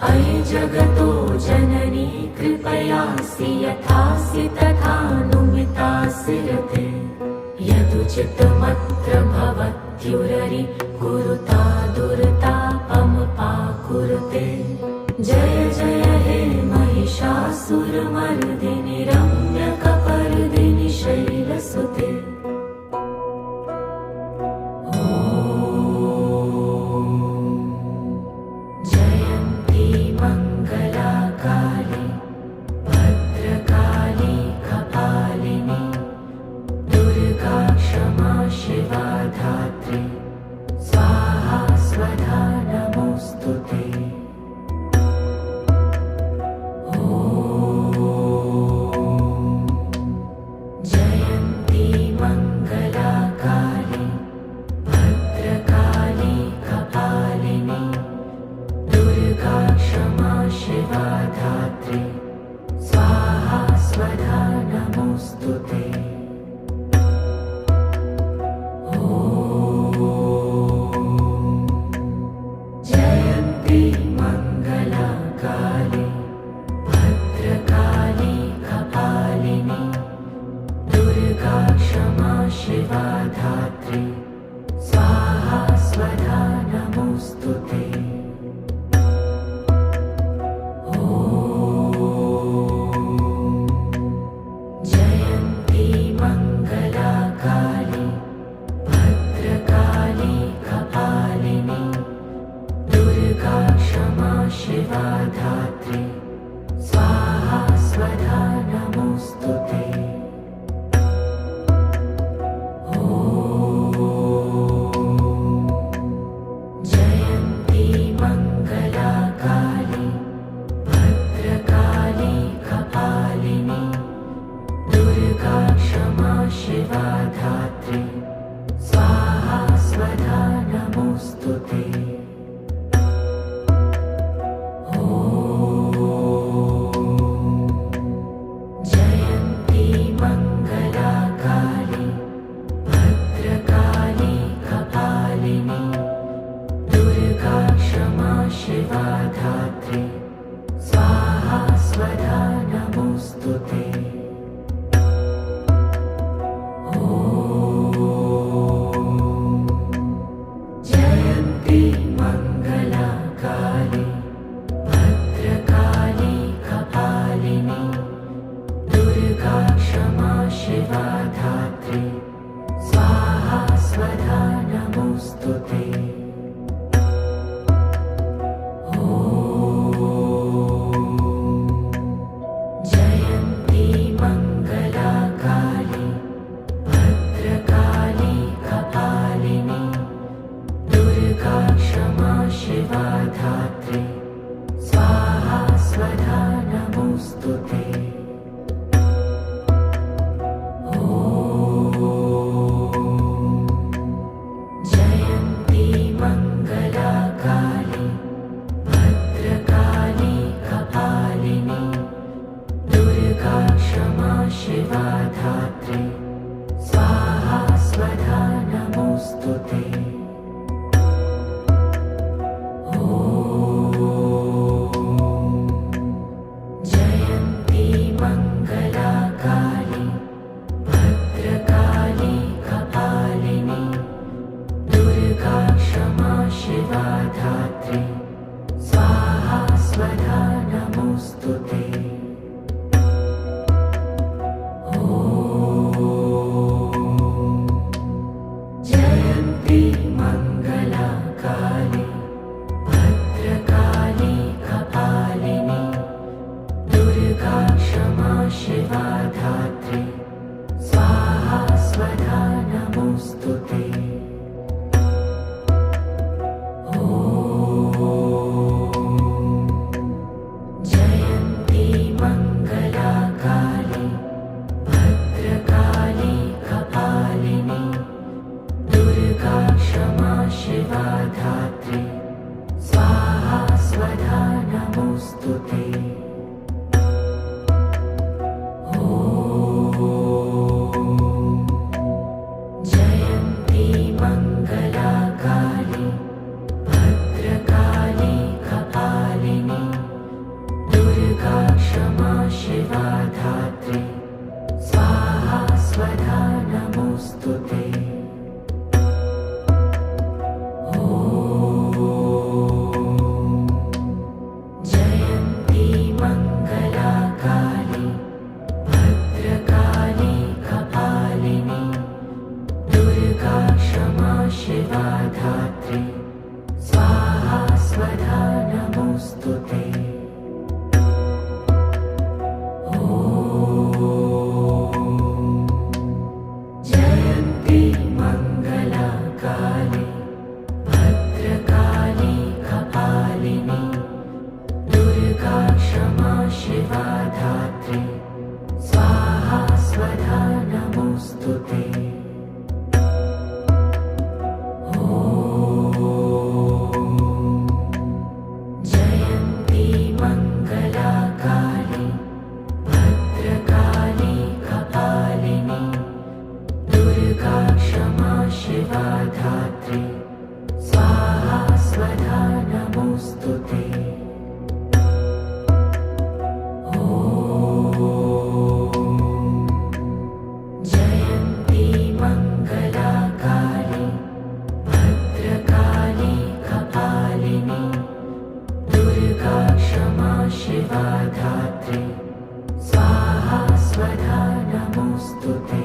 अयि जगतो जननी कृपयासि यथासि तथानुमितासि रते यदुचितमत्र भवत्युररि कुरुता दुर्तापमपाकुरुते जय जय हे महिषासुरमर्दिनि रम्यकपर्दिनि शैलसुते जयन्ती मङ्गलाकाली भद्रकाली कपालिनी दुर्गा क्षमा शिवा धात्री स्वाहा स्वधा नमोऽस्तुते जयन्ती मङ्गलाकाली भद्रकाली कपालिनी दुर्गा क्षमा शिवा धात्री स्वाहा स्वधा नमोऽस्तुते जयन्ती मङ्गलाकाली भद्रकाली कपालिनी दुर्गा क्षमा शिवा धात्री स्वाहा स्वधा नमोऽस्तुते जयन्ती मङ्गलाकाली भद्रकाली कपालिनी दुर्गा क्षमा शिवा धात्री स्वाहा स्वधा नमोऽस्तुते जयन्ती मङ्गलाकाली धात्री स्वाहा स्वधा नमोऽस्तुते जयन्ती मंगला काली भद्रकाली कपालिनी दुर्गा क्षमा शिवा धात्री स्वाहा स्वधा नमोऽस्तुते जयन्ती मंगला काली भद्रकाली कपालिनी दुर्गा क्षमा शिवा धात्री स्वाहा स्वधा नमोऽस्तुते जयन्ती मंगला काली भद्रकाली कपालिनी दुर्गा क्षमा शिवा धात्री स्वाहा स्वधा नमोऽस्तुते जयन्ती मंगला काली भद्रकाली कपालिनी दुर्गा क्षमा शिवा धात्री स्वाहा स्वधा नमोऽस्तुते जयन्ती मंगला काली भद्रकाली कपालिनी दुर्गा क्षमा शिवा धात्री स्वाहा स्वधा नमोऽस्तुते जयन्ती मंगला काली भद्रकाली कपालिनी दुर्गा क्षमा शिवा धात्री स्वाहा स्वधा नमोऽस्तुते जयन्ती मंगला काली भद्रकाली कपालिनी दुर्गा क्षमा शिवा धात्री स्वाहा स्वधा नमोऽस्तुते जयन्ती मंगला काली भद्रकाली कपालिनी दुर्गा क्षमा शिवा धात्री स्वाहा स्वधा नमोऽस्तुते जयन्ती मंगला काली भद्रकाली कपालिनी दुर्गा क्षमा शिवा धात्री स्वाहा स्वधा नमोऽस्तुते जयन्ती मंगला काली भद्रकाली कपालिनी दुर्गा क्षमा शिवा धात्री स्वाहा स्वधा नमोऽस्तुते जयन्ती मंगला काली भद्रकाली कपालिनी दुर्गा क्षमा शिवा धात्री स्वाहा स्वधा नमोऽस्तुते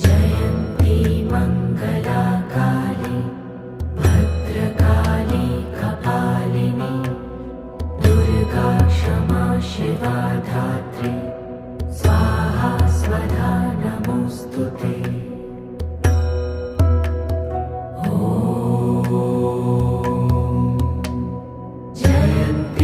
जयन्ती मंगला काली भद्रकाली कपालिनी दुर्गा क्षमा शिवा धात्री स्वाहा स्वधा नमोऽस्तुते जयन्ती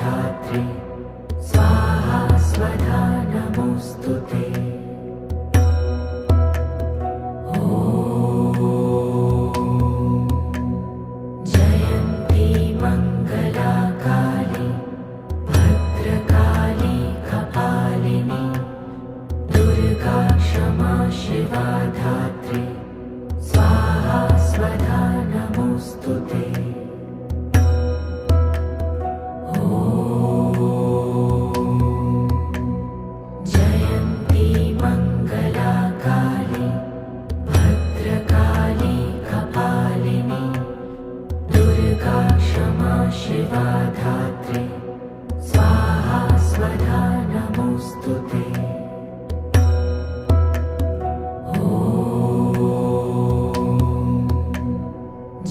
धात्री स्वाहा स्वधा नमोऽस्तु ते जयन्ती मङ्गला काली भद्रकाली कपालिनी दुर्गा क्षमा शिवा धात्री स्वाहा स्वधा नमोऽस्तु ते जयन्ती मङ्गला काली भद्रकाली कपालिनी दुर्गा क्षमा शिवा धात्री स्वाहा स्वधा नमोऽस्तु ते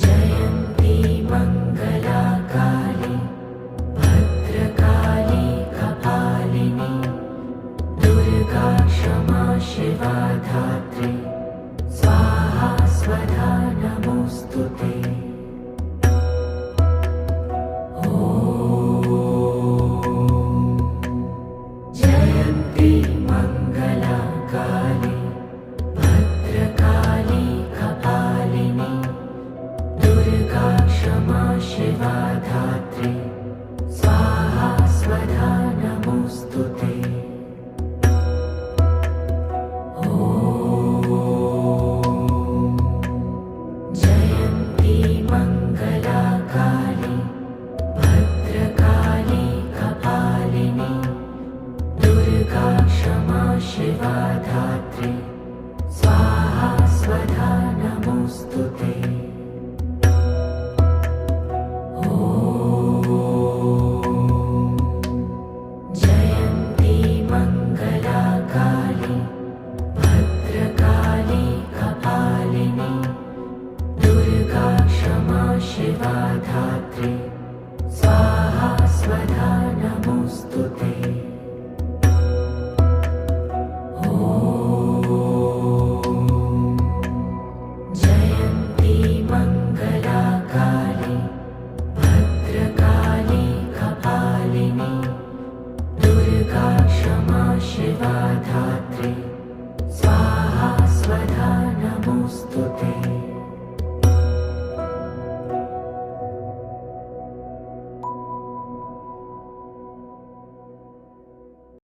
जयन्ती मङ्गला काली भद्रकाली कपालिनी दुर्गा क्षमा शिवा धात्री स्वाहा स्वधा नमोऽस्तु ते जयन्ती मङ्गला काली भद्रकाली कपालिनी दुर्गा क्षमा शिवा धात्री स्वाहा स्वधा नमोऽस्तु ते जयन्ती मङ्गला काली भद्रकाली कपालिनी दुर्गा क्षमा शिवा धात्री